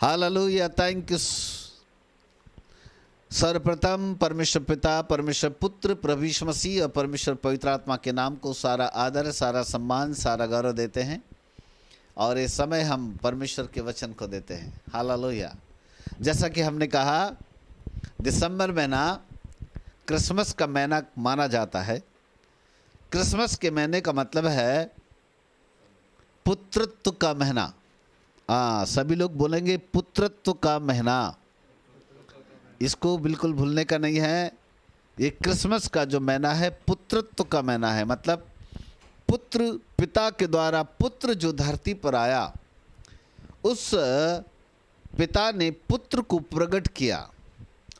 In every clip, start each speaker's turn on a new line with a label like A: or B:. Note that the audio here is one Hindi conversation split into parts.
A: हालेलुया। Thank you. सर्वप्रथम परमेश्वर पिता, परमेश्वर पुत्र, प्रभु यीशु मसीह और परमेश्वर पवित्र आत्मा के नाम को सारा आदर, सारा सम्मान, सारा गौरव देते हैं और इस समय हम परमेश्वर के वचन को देते हैं। हालेलुया। जैसा कि हमने कहा, दिसंबर महीना क्रिसमस का महीना माना जाता है। क्रिसमस के महीने का मतलब है पुत्रत्व का महीना। सभी लोग बोलेंगे पुत्रत्व का महीना। इसको बिल्कुल भूलने का नहीं है। ये क्रिसमस का जो महीना है पुत्रत्व का महीना है। मतलब पुत्र, पिता के द्वारा पुत्र जो धरती पर आया, उस पिता ने पुत्र को प्रकट किया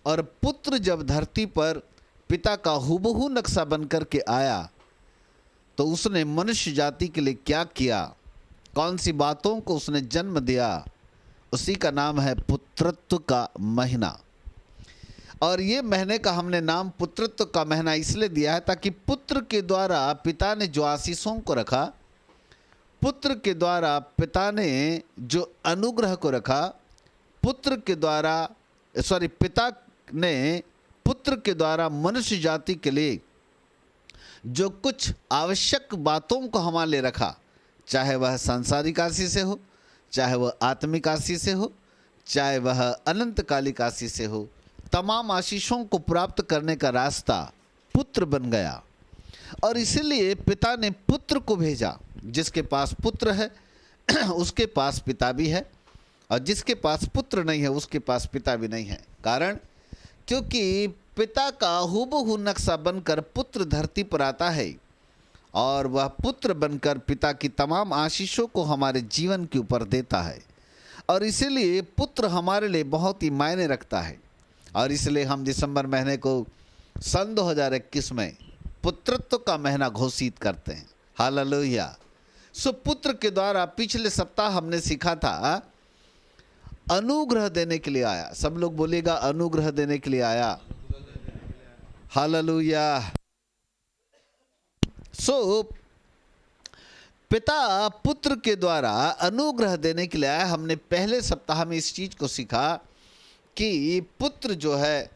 A: और पुत्र जब धरती पर पिता का हूबहू नक्शा बनकर के आया तो उसने मनुष्य जाति के लिए क्या किया, कौन सी बातों को उसने जन्म दिया, उसी का नाम है पुत्रत्व का महीना। और ये महीने का हमने नाम पुत्रत्व का महीना इसलिए दिया है ताकि पुत्र के द्वारा पिता ने जो आशीषों को रखा, पुत्र के द्वारा पिता ने जो अनुग्रह को रखा, पिता ने पुत्र के द्वारा मनुष्य जाति के लिए जो कुछ आवश्यक बातों को हमारे लिए रखा, चाहे वह सांसारिक आशीष से हो, चाहे वह आत्मिक आशीष से हो, चाहे वह अनंतकालिक आशीष से हो, तमाम आशीषों को प्राप्त करने का रास्ता पुत्र बन गया। और इसीलिए पिता ने पुत्र को भेजा। जिसके पास पुत्र है उसके पास पिता भी है, और जिसके पास पुत्र नहीं है उसके पास पिता भी नहीं है। कारण क्योंकि पिता का हूबहू नक्शा बनकर पुत्र धरती पर आता है और वह पुत्र बनकर पिता की तमाम आशीषों को हमारे जीवन के ऊपर देता है। और इसीलिए पुत्र हमारे लिए बहुत ही मायने रखता है। और इसलिए हम दिसंबर महीने को सन 2021 में पुत्रत्व का महीना घोषित करते हैं। हालेलुया। सो पुत्र के द्वारा पिछले सप्ताह हमने सीखा था अनुग्रह देने के लिए आया। सब लोग बोलेगा अनुग्रह देने के लिए आया। हालेलुया। सो पिता पुत्र के द्वारा अनुग्रह देने के लिए आया। हमने पहले सप्ताह में इस चीज को सीखा कि पुत्र जो है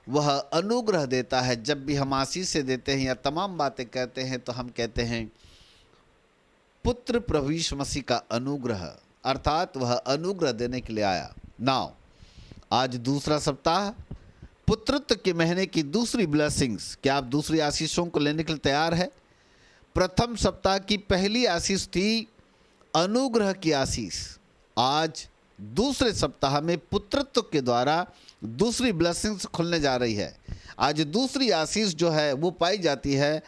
A: वह अनुग्रह देता है। जब भी हम आशीष देते हैं या तमाम बातें कहते हैं तो हम कहते हैं पुत्र प्रभु यीशु मसीह का अनुग्रह, अर्थात वह अनुग्रह देने के लिए आया। नाउ आज दूसरा सप्ताह, पुत्रत्व के महीने की दूसरी ब्लेसिंग्स। क्या आप दूसरी आशीषों को लेने के लिए तैयार है? प्रथम सप्ताह की पहली आशीष थी अनुग्रह की आशीष। आज दूसरे सप्ताह में पुत्रत्व के द्वारा दूसरी ब्लेसिंग्स खुलने जा रही है। आज दूसरी आशीष जो है वो पाई जाती है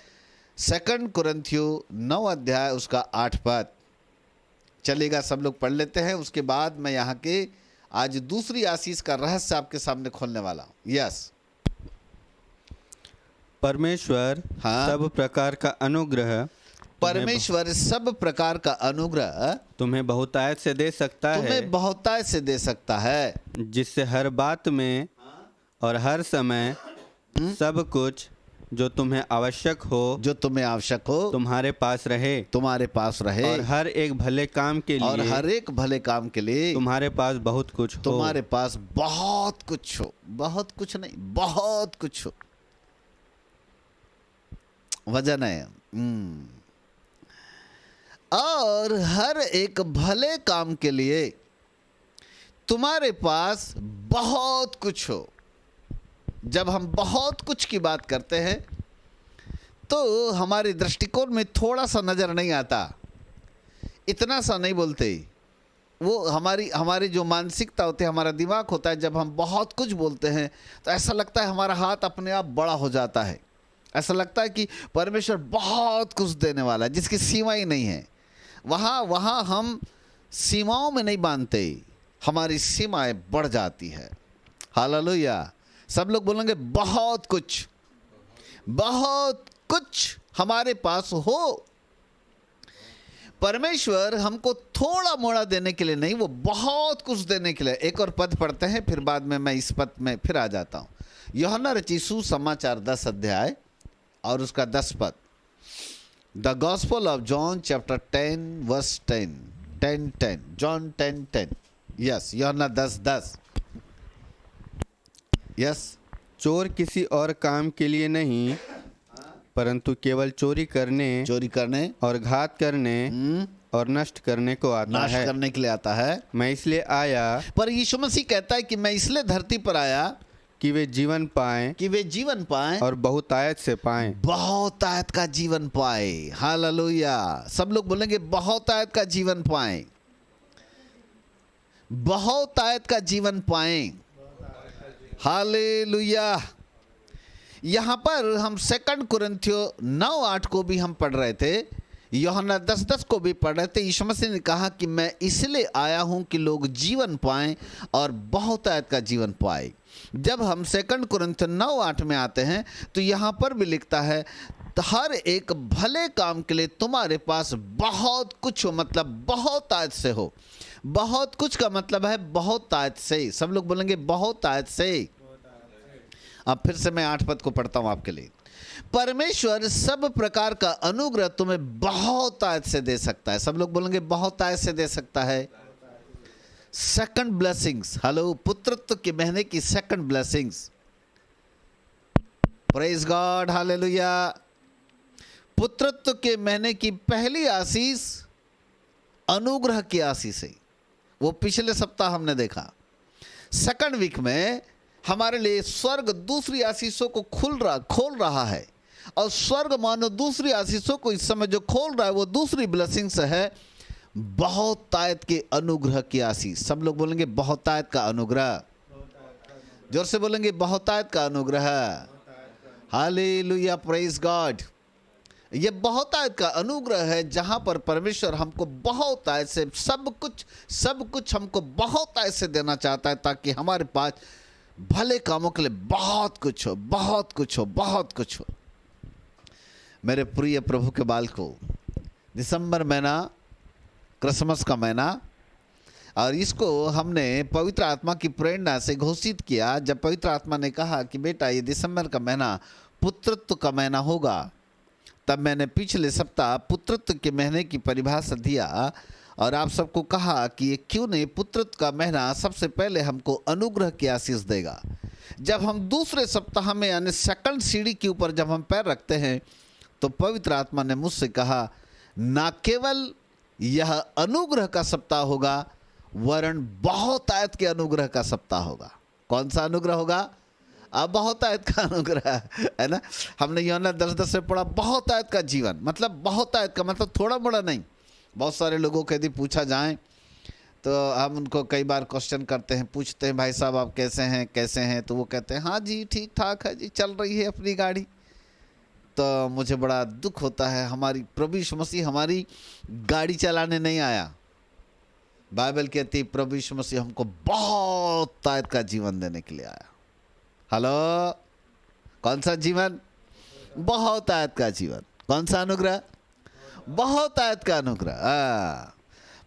A: 2 कुरिन्थियों 9 अध्याय उसका 8 पद। चलेगा, सब लोग पढ़ लेते हैं। उसके बाद मैं यहाँ के आज दूसरी आशीष का रहस्य आपके सामने खोलने वाला हूँ। यस।
B: परमेश्वर सब प्रकार का अनुग्रह,
A: परमेश्वर सब प्रकार का अनुग्रह
B: तुम्हें बहुतायत से दे सकता है,
A: तुम्हें बहुतायत से दे सकता है,
B: जिससे हर बात में और हर समय सब कुछ जो तुम्हें आवश्यक हो तुम्हारे पास रहे और हर एक भले काम के लिए तुम्हारे पास बहुत कुछ हो।
A: तुम्हारे पास बहुत कुछ हो, बहुत कुछ नहीं, बहुत कुछ हो। वजन है। और हर एक भले काम के लिए तुम्हारे पास बहुत कुछ हो। जब हम बहुत कुछ की बात करते हैं तो हमारे दृष्टिकोण में थोड़ा सा नजर नहीं आता, इतना सा नहीं बोलते। वो हमारी जो मानसिकता होती है, हमारा दिमाग होता है, जब हम बहुत कुछ बोलते हैं तो ऐसा लगता है हमारा हाथ अपने आप बड़ा हो जाता है। ऐसा लगता है कि परमेश्वर बहुत कुछ देने वाला है जिसकी सीमा ही नहीं है। वहाँ हम सीमाओं में नहीं बांधते, हमारी सीमाएं बढ़ जाती है। हालेलुया। सब लोग बोलेंगे बहुत कुछ, बहुत कुछ हमारे पास हो। परमेश्वर हमको थोड़ा मोड़ा देने के लिए नहीं, वो बहुत कुछ देने के लिए। एक और पद पढ़ते हैं, फिर बाद में मैं इस पद में फिर आ जाता हूँ। यूहन्ना रचित सुसमाचार 10 अध्याय और उसका 10 पद। The gospel of John chapter 10 verse 10 10 10 John 10 10। Yes, यूहन्ना 10:10। यस।
B: चोर किसी और काम के लिए नहीं, परंतु केवल चोरी करने और घात करने और नष्ट करने को आता
A: नाश
B: है।
A: करने के लिए आता है।
B: मैं इसलिए आया
A: पर यीशु मसीह कहता है कि मैं इसलिए धरती पर आया
B: कि वे जीवन पाएं और बहुतायत से पाएं।
A: बहुतायत का जीवन पाए। हालेलुया। सब लोग बोलेंगे बहुतायत का जीवन पाएं, बहुतायत का जीवन पाएं। हालेलुया। यहाँ पर हम 2 कुरिन्थियों 9:8 को भी हम पढ़ रहे थे, यूहन्ना 10:10 को भी पढ़ रहे थे। यीशु मसीह ने कहा कि मैं इसलिए आया हूँ कि लोग जीवन पाएं और बहुतायत का जीवन पाए। जब हम 2 कुरिन्थियों 9:8 में आते हैं तो यहाँ पर भी लिखता है, हर एक भले काम के लिए तुम्हारे पास बहुत कुछ हो, मतलब बहुतायत से हो। बहुत कुछ का मतलब है बहुतायत से। सब लोग बोलेंगे बहुतायत से। अब फिर से मैं 8 पद को पढ़ता हूं आपके लिए। परमेश्वर सब प्रकार का अनुग्रह तुम्हें बहुतायत से दे सकता है। सब लोग बोलेंगे बहुतायत से दे सकता है। सेकंड ब्लेसिंग्स, हेलो, पुत्रत्व के महीने की second blessings. Praise God, hallelujah. पुत्रत्व के महीने की पहली आशीष अनुग्रह की आशीष है। वो पिछले सप्ताह हमने देखा। सेकंड वीक में हमारे लिए स्वर्ग दूसरी आशीषों को खोल रहा है, और स्वर्ग मानो दूसरी आशीषों को इस समय जो खोल रहा है वो दूसरी ब्लेसिंग्स है, बहुतायत के अनुग्रह की आशीष। सब लोग बोलेंगे बहुतायत का अनुग्रह। जोर से बोलेंगे बहुतायत का अनुग्रह। Hallelujah, praise God. ये बहुतायत का अनुग्रह है जहां पर परमेश्वर हमको बहुतायत से सब कुछ हमको बहुतायत से देना चाहता है, ताकि हमारे पास भले कामों के लिए बहुत कुछ हो। मेरे प्रिय प्रभु के बाल को, दिसंबर महीना क्रिसमस का महीना, और इसको हमने पवित्र आत्मा की प्रेरणा से घोषित किया। जब पवित्र आत्मा ने कहा कि बेटा ये दिसंबर का महीना पुत्रत्व का महीना होगा, तब मैंने पिछले सप्ताह पुत्रत्व के महीने की परिभाषा दिया और आप सबको कहा कि ये क्यों नहीं, पुत्रत्व का महीना सबसे पहले हमको अनुग्रह की आशीष देगा। जब हम दूसरे सप्ताह में यानी सेकंड सीढ़ी के ऊपर जब हम पैर रखते हैं तो पवित्र आत्मा ने मुझसे कहा, ना केवल यह अनुग्रह का सप्ताह होगा वरन बहुतायत के अनुग्रह का सप्ताह होगा। कौन सा अनुग्रह होगा? अब बहुतायत का अनुग्रह है ना। हमने यूहन्ना 10:10 में पढ़ा, बहुतायत का जीवन मतलब बहुतायत का मतलब थोड़ा मोड़ा नहीं। बहुत सारे लोगों को यदि पूछा जाए तो हम उनको कई बार क्वेश्चन करते हैं, पूछते हैं भाई साहब आप कैसे हैं, तो वो कहते हैं हाँ जी ठीक ठाक है जी, चल रही है अपनी गाड़ी। तो मुझे बड़ा दुख होता है, हमारी प्रभु यीशु मसीह हमारी गाड़ी चलाने नहीं आया। बाइबल कहती है प्रभु यीशु मसीह हमको बहुतायत का जीवन देने के लिए आया। हेलो, कौन सा जीवन? बहुतायत का जीवन। कौन सा अनुग्रह? बहुतायत का अनुग्रह।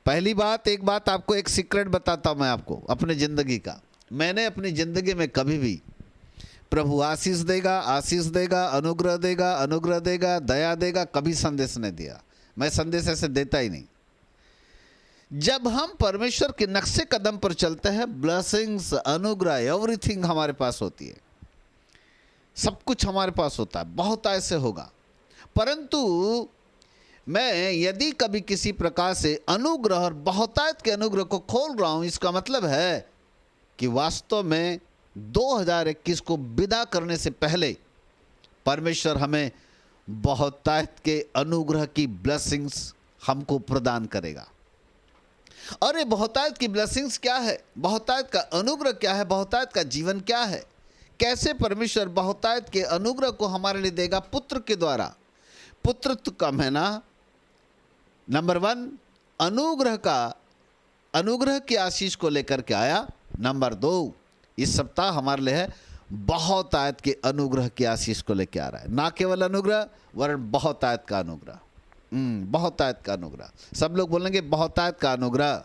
A: पहली बात, एक बात आपको, एक सीक्रेट बताता हूं मैं आपको अपने जिंदगी का। मैंने अपनी जिंदगी में कभी भी प्रभु आशीष देगा, अनुग्रह देगा, दया देगा, कभी संदेश नहीं दिया। मैं संदेश ऐसे देता ही नहीं। जब हम परमेश्वर के नक्शे कदम पर चलते हैं, ब्लेसिंग्स, अनुग्रह, एवरीथिंग हमारे पास होती है, सब कुछ हमारे पास होता है, बहुतायत से होगा। परंतु मैं यदि कभी किसी प्रकार से अनुग्रह और बहुतायत के अनुग्रह को खोल रहा हूं, इसका मतलब है कि वास्तव में 2021 को विदा करने से पहले परमेश्वर हमें बहुतायत के अनुग्रह की ब्लेसिंग्स हमको प्रदान करेगा। और ये बहुतायत की ब्लेसिंग्स क्या है, बहुतायत का अनुग्रह क्या है, बहुतायत का जीवन क्या है, कैसे परमेश्वर बहुतायत के अनुग्रह को हमारे लिए देगा? पुत्र के द्वारा। पुत्रत्व का महीना नंबर 1 अनुग्रह की आशीष को लेकर के आया। नंबर 2 इस सप्ताह हमारे लिए है बहुतायत के अनुग्रह की आशीष को लेकर आ रहा है। ना केवल अनुग्रह वरन बहुतायत का अनुग्रह। बहुतायत का अनुग्रह। सब लोग बोलेंगे बहुतायत का अनुग्रह।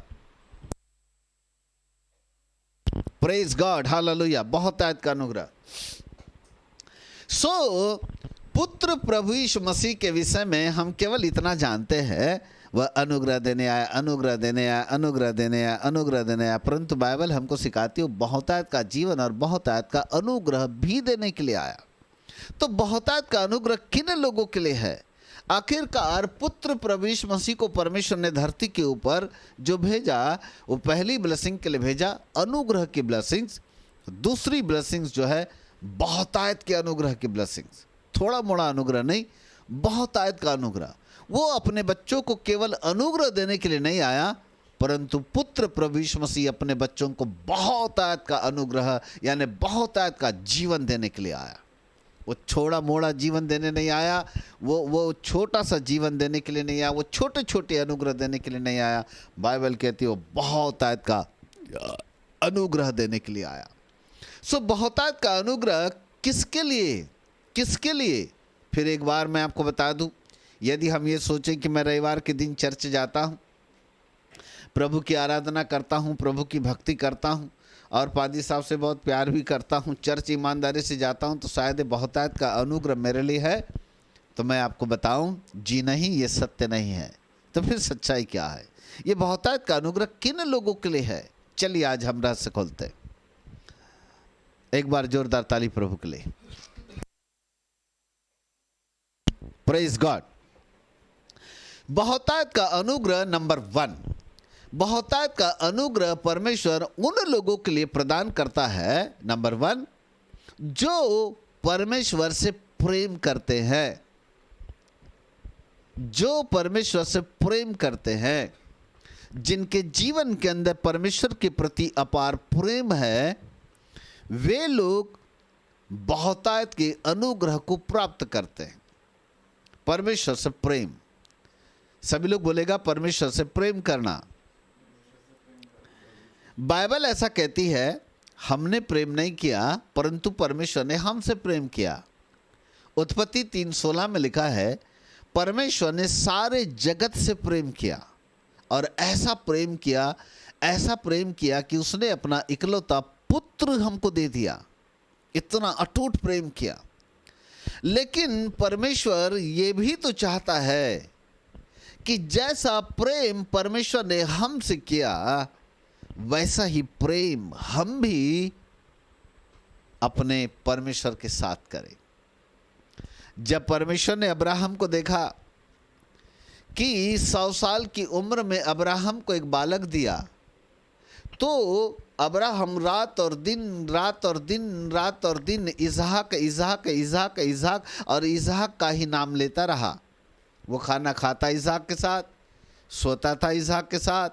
A: प्रेज गॉड, हालेलुया, बहुतायत का अनुग्रह। पुत्र प्रभु यीशु मसीह के विषय में हम केवल इतना जानते हैं, वह अनुग्रह देने आया, अनुग्रह देने आया, अनुग्रह देने आया, अनुग्रह देने आया। परंतु बाइबल हमको सिखाती है बहुतायत का जीवन और बहुतायत का अनुग्रह भी देने के लिए आया। तो बहुतायत का अनुग्रह किन लोगों के लिए है? आखिरकार पुत्र प्रभु यीशु मसीह को परमेश्वर ने धरती के ऊपर जो भेजा, वो पहली ब्लेसिंग के लिए भेजा, अनुग्रह की ब्लेसिंग्स। दूसरी ब्लेसिंग्स जो है बहुतायत के अनुग्रह की ब्लेसिंग्स, थोड़ा मोड़ा अनुग्रह नहीं, बहुतायत का अनुग्रह। वो अपने बच्चों को केवल अनुग्रह देने के लिए नहीं आया, परंतु पुत्र प्रभु यीशु मसीह अपने बच्चों को बहुतायत का अनुग्रह यानी बहुतायत का जीवन देने के लिए आया। वो छोड़ा मोड़ा जीवन देने नहीं आया, वो छोटा सा जीवन देने के लिए नहीं आया, वो छोटे छोटे अनुग्रह देने के लिए नहीं आया। बाइबल कहती है वो बहुतायत का अनुग्रह देने के लिए आया। सो बहुतायत का अनुग्रह किसके लिए? किसके लिए? फिर एक बार मैं आपको बता दूं, यदि हम ये सोचें कि मैं रविवार के दिन चर्च जाता हूं, प्रभु की आराधना करता हूं, प्रभु की भक्ति करता हूं और पादी साहब से बहुत प्यार भी करता हूं, चर्च ईमानदारी से जाता हूं, तो शायद बहुतायत का अनुग्रह मेरे लिए है। तो मैं आपको बताऊं, जी नहीं, ये सत्य नहीं है। तो फिर सच्चाई क्या है? ये बहुतायत का अनुग्रह किन लोगों के लिए है? चलिए आज हम रहस्य खोलते हैं। एक बार जोरदार ताली प्रभु के लिए। Praise God. बहुतायत का अनुग्रह नंबर 1, बहुतायत का अनुग्रह परमेश्वर उन लोगों के लिए प्रदान करता है, नंबर 1, जो परमेश्वर से प्रेम करते हैं। जो परमेश्वर से प्रेम करते हैं, जिनके जीवन के अंदर परमेश्वर के प्रति अपार प्रेम है, वे लोग बहुतायत के अनुग्रह को प्राप्त करते हैं। परमेश्वर से प्रेम, सभी लोग बोलेगा परमेश्वर से प्रेम करना। बाइबल ऐसा कहती है, हमने प्रेम नहीं किया परंतु परमेश्वर ने हमसे प्रेम किया। उत्पत्ति 3:16 में लिखा है, परमेश्वर ने सारे जगत से प्रेम किया और ऐसा प्रेम किया, ऐसा प्रेम किया कि उसने अपना इकलौता पुत्र हमको दे दिया। इतना अटूट प्रेम किया। लेकिन परमेश्वर ये भी तो चाहता है कि जैसा प्रेम परमेश्वर ने हमसे किया, वैसा ही प्रेम हम भी अपने परमेश्वर के साथ करें। जब परमेश्वर ने अब्राहम को देखा कि 100 साल की उम्र में अब्राहम को एक बालक दिया, तो अब्राहम रात और दिन, रात और दिन, रात और दिन इसहाक इसहाक इसहाक इसहाक और इसहाक का ही नाम लेता रहा। वो खाना खाता इसहाक के साथ, सोता था इसहाक के साथ,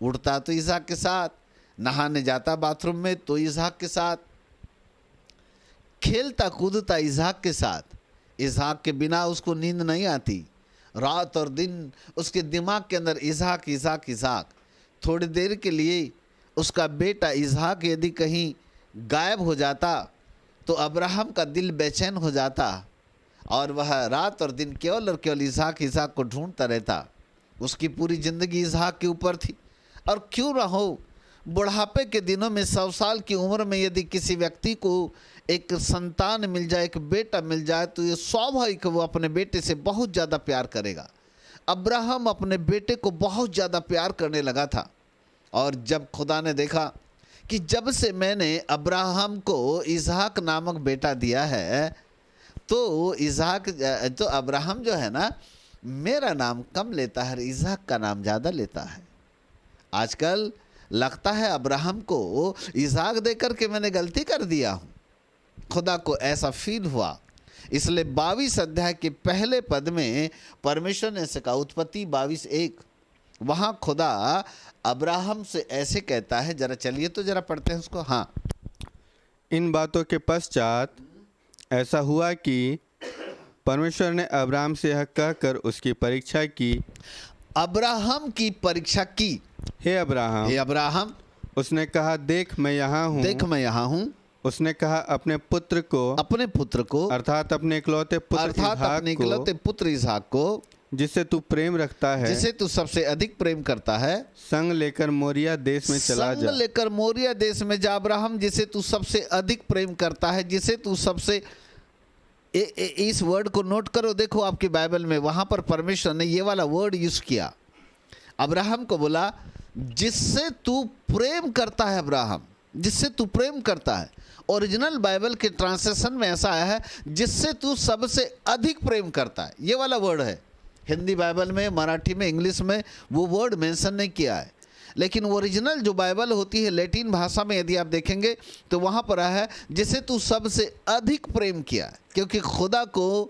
A: उठता तो इसहाक के साथ, नहाने जाता बाथरूम में तो इसहाक के साथ, खेलता कूदता इसहाक के साथ। इसहाक के बिना उसको नींद नहीं आती। रात और दिन उसके दिमाग के अंदर इसहाक इसहाक इसहाक। थोड़ी देर के लिए उसका बेटा इसहाक यदि कहीं गायब हो जाता तो अब्राहम का दिल बेचैन हो जाता और वह रात और दिन केवल और केवल इसहाक इसहाक को ढूंढता रहता। उसकी पूरी ज़िंदगी इसहाक के ऊपर थी। और क्यों ना हो, बुढ़ापे के दिनों में 100 साल की उम्र में यदि किसी व्यक्ति को एक संतान मिल जाए, एक बेटा मिल जाए, तो ये स्वाभाविक वो अपने बेटे से बहुत ज़्यादा प्यार करेगा। अब्राहम अपने बेटे को बहुत ज़्यादा प्यार करने लगा था। और जब खुदा ने देखा कि जब से मैंने अब्राहम को इसहाक नामक बेटा दिया है, तो इसहाक तो अब्राहम जो है ना, मेरा नाम कम लेता है, इसहाक का नाम ज़्यादा लेता है। आजकल लगता है अब्राहम को इसहाक देकर के मैंने गलती कर दिया हूँ। खुदा को ऐसा फील हुआ। इसलिए 22 अध्याय के पहले पद में परमेश्वर ने ऐसे कहा, उत्पत्ति 22:1, वहाँ खुदा अब्राहम से ऐसे कहता है। जरा चलिए तो जरा पढ़ते हैं उसको। हाँ,
B: इन बातों के पश्चात ऐसा हुआ कि परमेश्वर ने अब्राहम से यह कहकर उसकी परीक्षा की।
A: अब्राहम की परीक्षा की।
B: हे अब्राहम,
A: हे अब्राहम,
B: उसने कहा, देख मैं यहाँ हूँ।
A: देख मैं यहाँ हूँ।
B: उसने कहा, अपने पुत्र को
A: अर्थात अपने इकलौते पुत्र इसहाक को
B: जिससे तू प्रेम रखता है,
A: जिसे तू सबसे अधिक प्रेम करता है,
B: संग लेकर मोरिया देश में चला जा।
A: संग लेकर मोरिया देश में जा। अब्राहम, जिसे तू सबसे अधिक प्रेम करता है, जिसे तू सबसे इस वर्ड को नोट करो। देखो आपकी बाइबल में वहां पर परमेश्वर ने ये वाला वर्ड यूज किया। अब्राहम को बोला जिससे तू प्रेम करता है, अब्राहम जिससे तू प्रेम करता है। ओरिजिनल बाइबल के ट्रांसलेशन में ऐसा आया है जिससे तू सबसे अधिक प्रेम करता है, ये वाला वर्ड है। हिंदी बाइबल में, मराठी में, इंग्लिश में वो वर्ड मेंशन नहीं किया है, लेकिन ओरिजिनल जो बाइबल होती है लैटिन भाषा में यदि आप देखेंगे तो वहाँ पर आया है जिसे तू सबसे अधिक प्रेम किया है, क्योंकि खुदा को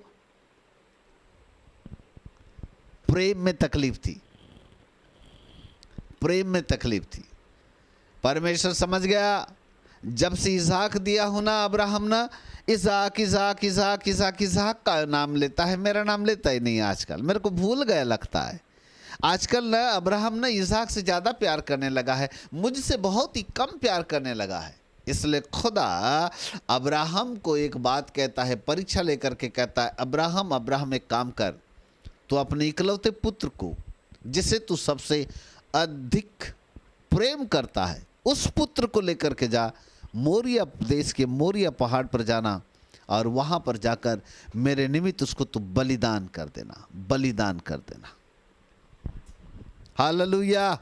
A: प्रेम में तकलीफ थी, प्रेम में तकलीफ थी। परमेश्वर समझ गया, जब से इज़हाक दिया हो ना अब्राहम ना, इज़हाक इज़हाक इज़हाक इज़हाक इज़हाक का नाम लेता है, मेरा नाम लेता ही नहीं आजकल, मेरे को भूल गया लगता है। आजकल ना अब्राहम ना इज़हाक से ज़्यादा प्यार करने लगा है, मुझसे बहुत ही कम प्यार करने लगा है। इसलिए खुदा अब्राहम को एक बात कहता है, परीक्षा लेकर के कहता है, अब्राहम अब्राहम एक काम कर, तो अपने इकलौते पुत्र को जिसे तू सबसे अधिक प्रेम करता है उस पुत्र को लेकर के जा, मोरिया देश के मोरिया पहाड़ पर जाना और वहां पर जाकर मेरे निमित्त उसको तू बलिदान कर देना, बलिदान कर देना। Hallelujah,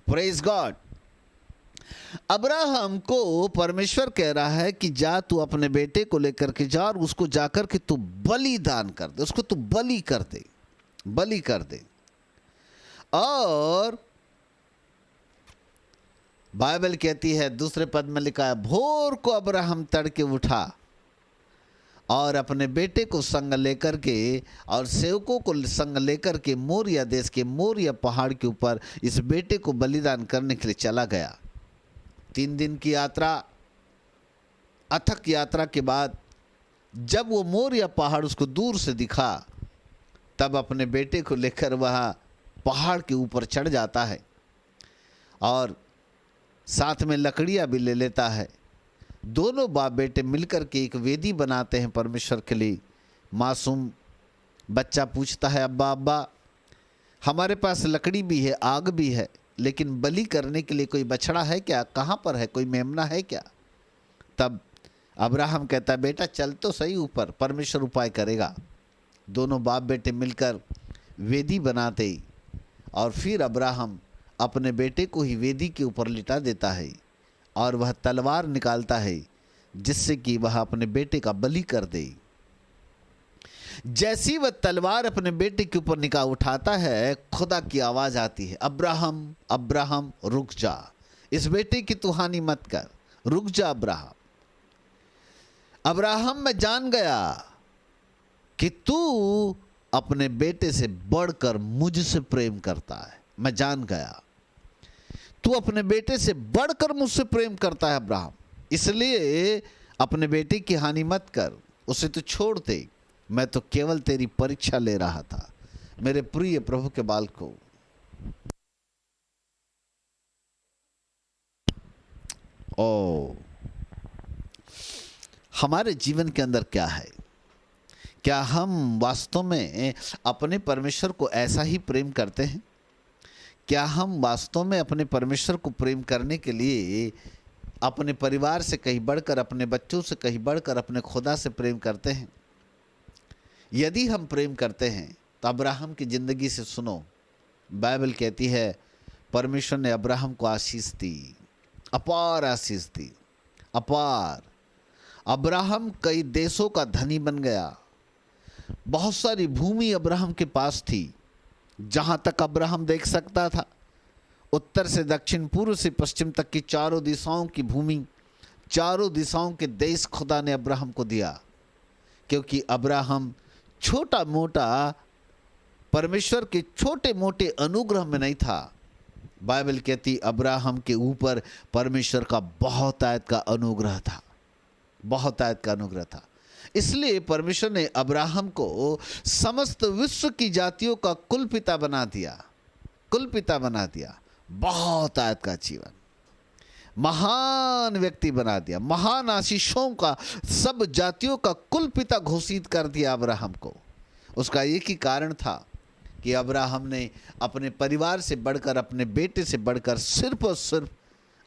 A: praise God. अब्राहम को परमेश्वर कह रहा है कि जा तू अपने बेटे को लेकर के जा और उसको जाकर के तू बलिदान कर दे, उसको तू बलि कर दे, बलि कर दे। और बाइबल कहती है दूसरे पद में लिखा है, भोर को अब्राहम तड़के उठा और अपने बेटे को संग लेकर के और सेवकों को संग लेकर के मोरिया देश के मोरिया पहाड़ के ऊपर इस बेटे को बलिदान करने के लिए चला गया। 3 दिन की यात्रा, अथक यात्रा के बाद जब वो मोरिया पहाड़ उसको दूर से दिखा, तब अपने बेटे को लेकर वह पहाड़ के ऊपर चढ़ जाता है और साथ में लकड़ियाँ भी ले लेता है। दोनों बाप बेटे मिलकर के एक वेदी बनाते हैं परमेश्वर के लिए। मासूम बच्चा पूछता है, अब्बा अब्बा हमारे पास लकड़ी भी है, आग भी है, लेकिन बलि करने के लिए कोई बछड़ा है क्या, कहाँ पर है, कोई मेमना है क्या? तब अब्राहम कहता है, बेटा चल तो सही ऊपर, परमेश्वर उपाय करेगा। दोनों बाप बेटे मिलकर वेदी बनाते और फिर अब्राहम अपने बेटे को ही वेदी के ऊपर लिटा देता है और वह तलवार निकालता है जिससे कि वह अपने बेटे का बलि कर दे। जैसी वह तलवार अपने बेटे के ऊपर निकाल उठाता है, खुदा की आवाज आती है, अब्राहम अब्राहम रुक जा, इस बेटे की तू हानि मत कर, रुक जा अब्राहम। अब्राहम मैं जान गया कि तू अपने बेटे से बढ़कर मुझसे प्रेम करता है, मैं जान गया तू अपने बेटे से बढ़कर मुझसे प्रेम करता है अब्राहम, इसलिए अपने बेटे की हानि मत कर, उसे तो छोड़ दे, मैं तो केवल तेरी परीक्षा ले रहा था। मेरे प्रिय प्रभु के बाल को हमारे जीवन के अंदर क्या है? क्या हम वास्तव में अपने परमेश्वर को ऐसा ही प्रेम करते हैं? क्या हम वास्तव में अपने परमेश्वर को प्रेम करने के लिए अपने परिवार से कहीं बढ़कर, अपने बच्चों से कहीं बढ़कर अपने खुदा से प्रेम करते हैं? यदि हम प्रेम करते हैं तो अब्राहम की ज़िंदगी से सुनो, बाइबल कहती है परमेश्वर ने अब्राहम को आशीष दी, अपार आशीष दी, अपार। अब्राहम कई देशों का धनी बन गया, बहुत सारी भूमि अब्राहम के पास थी, जहाँ तक अब्राहम देख सकता था, उत्तर से दक्षिण, पूर्व से पश्चिम तक की चारों दिशाओं की भूमि, चारों दिशाओं के देश खुदा ने अब्राहम को दिया, क्योंकि अब्राहम छोटा मोटा परमेश्वर के छोटे मोटे अनुग्रह में नहीं था। बाइबल कहती अब्राहम के ऊपर परमेश्वर का बहुत आयत का अनुग्रह था, बहुत आयत का अनुग्रह था। इसलिए परमेश्वर ने अब्राहम को समस्त विश्व की जातियों का कुल पिता बना दिया, कुल पिता बना दिया, बहुत आयत का जीवन, महान व्यक्ति बना दिया, महान आशीषों का, सब जातियों का कुल पिता घोषित कर दिया अब्राहम को। उसका एक ही कारण था कि अब्राहम ने अपने परिवार से बढ़कर, अपने बेटे से बढ़कर सिर्फ और सिर्फ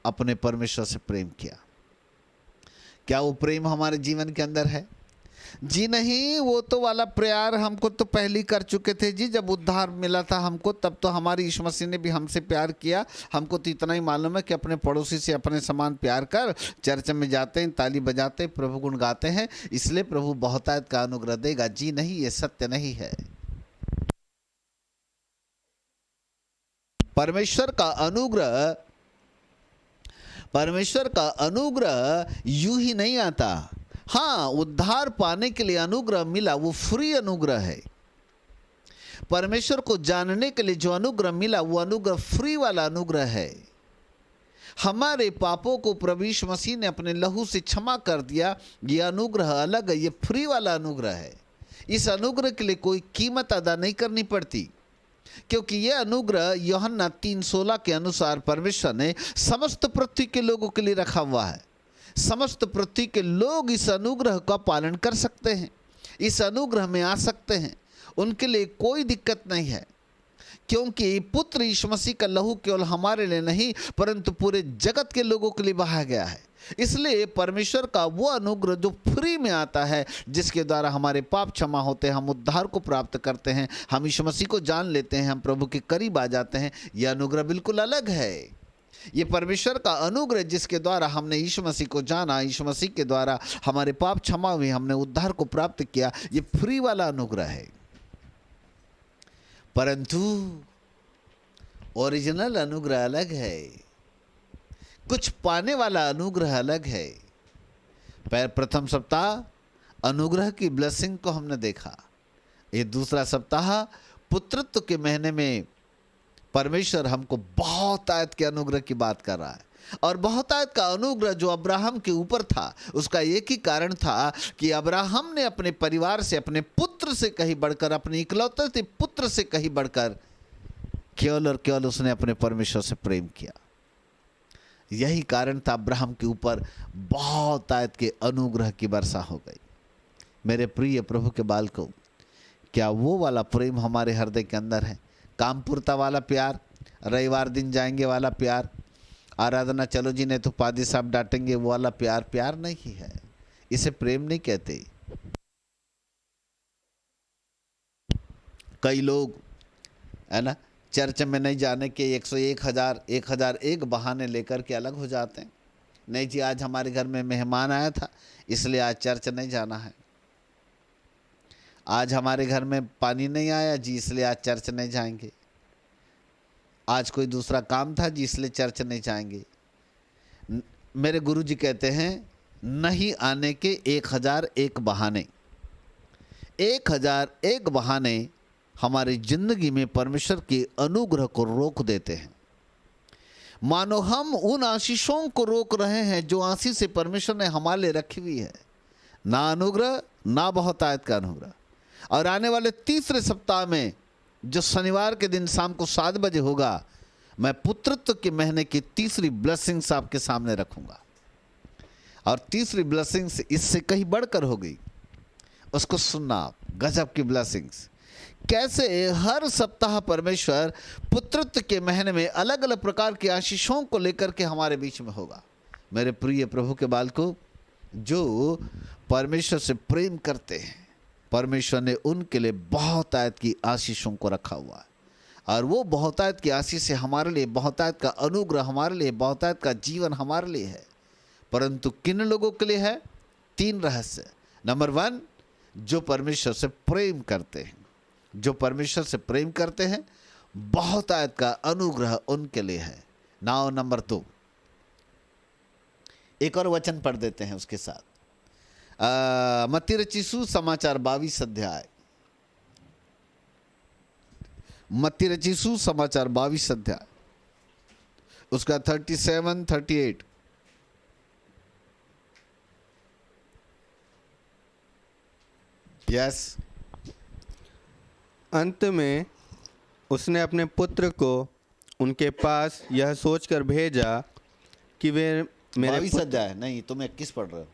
A: अपने परमेश्वर से प्रेम किया। क्या वो प्रेम हमारे जीवन के अंदर है? जी नहीं, वो तो वाला प्यार हमको तो पहले ही कर चुके थे जी। जब उद्धार मिला था हमको तब तो हमारी यीशु मसीह ने भी हमसे प्यार किया। हमको तो इतना ही मालूम है कि अपने पड़ोसी से अपने समान प्यार कर। चर्च में जाते हैं, ताली बजाते हैं, प्रभु गुण गाते हैं, इसलिए प्रभु बहुतायत का अनुग्रह देगा। जी नहीं, ये सत्य नहीं है। परमेश्वर का अनुग्रह यूं ही नहीं आता। हाँ, उद्धार पाने के लिए अनुग्रह मिला, वो फ्री अनुग्रह है। परमेश्वर को जानने के लिए जो अनुग्रह मिला वो अनुग्रह फ्री वाला अनुग्रह है। हमारे पापों को प्रभु यीशु मसीह ने अपने लहू से क्षमा कर दिया, ये अनुग्रह अलग है, ये फ्री वाला अनुग्रह है। इस अनुग्रह के लिए कोई कीमत अदा नहीं करनी पड़ती, क्योंकि यह अनुग्रह यूहन्ना 3:16 के अनुसार परमेश्वर ने समस्त पृथ्वी के लोगों के लिए रखा हुआ है। समस्त पृथ्वी के लोग इस अनुग्रह का पालन कर सकते हैं, इस अनुग्रह में आ सकते हैं, उनके लिए कोई दिक्कत नहीं है, क्योंकि पुत्र यीशु मसीह का लहू केवल हमारे लिए नहीं परंतु पूरे जगत के लोगों के लिए बहाया गया है। इसलिए परमेश्वर का वो अनुग्रह जो फ्री में आता है, जिसके द्वारा हमारे पाप क्षमा होते हैं, हम उद्धार को प्राप्त करते हैं, हम यीशु मसीह को जान लेते हैं, हम प्रभु के करीब आ जाते हैं, यह अनुग्रह बिल्कुल अलग है। ये परमेश्वर का अनुग्रह जिसके द्वारा हमने यीशु मसीह को जाना, यीशु मसीह के द्वारा हमारे पाप क्षमा हुए, हमने उद्धार को प्राप्त किया, ये फ्री वाला अनुग्रह है। परंतु ओरिजिनल अनुग्रह अलग है, कुछ पाने वाला अनुग्रह अलग है। प्रथम सप्ताह अनुग्रह की ब्लेसिंग को हमने देखा। ये दूसरा सप्ताह पुत्रत्व के महीने में परमेश्वर हमको बहुतायत के अनुग्रह की बात कर रहा है। और बहुतायत का अनुग्रह जो अब्राहम के ऊपर था, उसका एक ही कारण था कि अब्राहम ने अपने परिवार से, अपने पुत्र से कहीं बढ़कर, अपने इकलौते पुत्र से कहीं बढ़कर केवल और केवल उसने अपने परमेश्वर से प्रेम किया। यही कारण था अब्राहम के ऊपर बहुतायत के अनुग्रह की वर्षा हो गई। मेरे प्रिय प्रभु के बालकों, क्या वो वाला प्रेम हमारे हृदय के अंदर है? कामपुरता वाला प्यार, रविवार दिन जाएंगे वाला प्यार, आराधना चलो जी नहीं तो पादी साहब डांटेंगे वो वाला प्यार, प्यार नहीं है। इसे प्रेम नहीं कहते। कई लोग है ना, चर्च में नहीं जाने के 101 बहाने लेकर के अलग हो जाते हैं। नहीं जी, आज हमारे घर में मेहमान आया था इसलिए आज चर्च नहीं जाना है। आज हमारे घर में पानी नहीं आया जी, इसलिए आज चर्च नहीं जाएंगे। आज कोई दूसरा काम था जी, इसलिए चर्च नहीं जाएंगे। मेरे गुरुजी कहते हैं, नहीं आने के 1001 बहाने, 1001 बहाने हमारी जिंदगी में परमेश्वर के अनुग्रह को रोक देते हैं। मानो हम उन आशीषों को रोक रहे हैं जो आशीष से परमेश्वर ने हमारे लिए रखी हुई है। ना अनुग्रह, ना बहुतायत का अनुग्रह। और आने वाले तीसरे सप्ताह में जो शनिवार के दिन शाम को 7 बजे होगा, मैं पुत्रत्व के महीने की तीसरी ब्लेसिंग्स आपके सामने रखूंगा। और तीसरी ब्लेसिंग्स इससे कहीं बढ़कर होगी, उसको सुनना आप। गजब की ब्लेसिंग्स। कैसे हर सप्ताह परमेश्वर पुत्रत्व के महीने में अलग अलग प्रकार की आशीषों को लेकर के हमारे बीच में होगा। मेरे प्रिय प्रभु के बालकों, जो परमेश्वर से प्रेम करते हैं, परमेश्वर ने उनके लिए बहुतायत की आशीषों को रखा हुआ है। और वो बहुतायत की आशीष से हमारे लिए, बहुतायत का अनुग्रह हमारे लिए, बहुतायत का जीवन हमारे लिए है। परंतु किन लोगों के लिए है? 3 रहस्य। नंबर 1, जो परमेश्वर से प्रेम करते हैं। जो परमेश्वर से प्रेम करते हैं, बहुतायत का अनुग्रह उनके लिए है। नाउ नंबर 2, एक और वचन पढ़ देते हैं उसके साथ। मत्ती रचित सुसमाचार 22 अध्याय, मत्ती रचित सुसमाचार 22 अध्याय, उसका 37, 38। यस।
B: अंत में उसने अपने पुत्र को उनके पास यह सोचकर भेजा कि वे मेरे
A: 22 अध्याय नहीं, तुम 21 पढ़ रहे हो।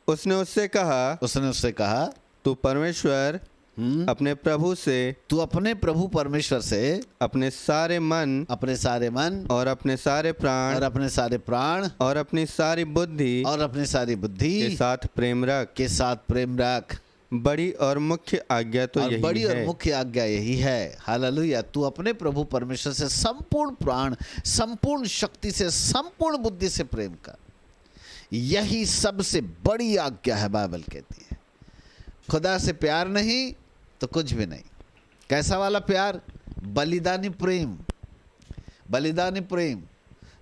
B: उसने उससे कहा,
A: तू परमेश्वर
B: अपने प्रभु से,
A: तू अपने प्रभु परमेश्वर से
B: अपने सारे मन और अपने सारे प्राण
A: और अपने सारे प्राण
B: और अपनी सारी बुद्धि के साथ प्रेम रख। बड़ी और मुख्य आज्ञा तो यही है।
A: बड़ी और मुख्य आज्ञा यही है। हालेलुया। तू अपने प्रभु परमेश्वर से संपूर्ण प्राण, संपूर्ण शक्ति से, संपूर्ण बुद्धि से प्रेम कर। यही सबसे बड़ी आज्ञा है। बाइबल कहती है खुदा से प्यार नहीं तो कुछ भी नहीं। कैसा वाला प्यार? बलिदानी प्रेम। बलिदानी प्रेम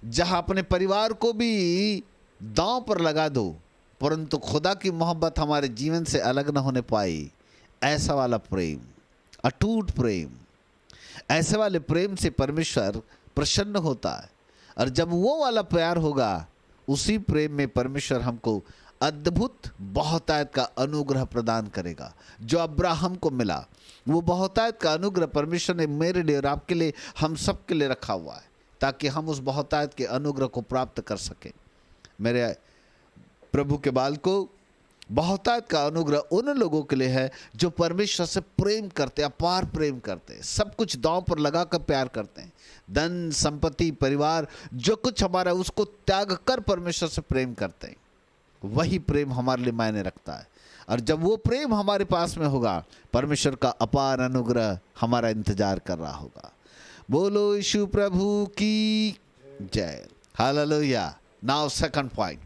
A: जहां अपने परिवार को भी दांव पर लगा दो परंतु खुदा की मोहब्बत हमारे जीवन से अलग न होने पाई। ऐसा वाला प्रेम, अटूट प्रेम, ऐसे वाले प्रेम से परमेश्वर प्रसन्न होता है। और जब वो वाला प्यार होगा उसी प्रेम में परमेश्वर हमको अद्भुत बहुतायत का अनुग्रह प्रदान करेगा। जो अब्राहम को मिला वो बहुतायत का अनुग्रह परमेश्वर ने मेरे लिए और आपके लिए, हम सब के लिए रखा हुआ है ताकि हम उस बहुतायत के अनुग्रह को प्राप्त कर सकें। मेरे प्रभु के बाल को बहुतायत का अनुग्रह उन लोगों के लिए है जो परमेश्वर से प्रेम करते, अपार प्रेम करते हैं, सब कुछ दांव पर लगा कर प्यार करते हैं। धन संपत्ति परिवार जो कुछ हमारा उसको त्याग कर परमेश्वर से प्रेम करते हैं। वही प्रेम हमारे लिए मायने रखता है। और जब वो प्रेम हमारे पास में होगा परमेश्वर का अपार अनुग्रह हमारा इंतजार कर रहा होगा। बोलो यीशु प्रभु की जय। हालेलुया। नाउ सेकंड पॉइंट,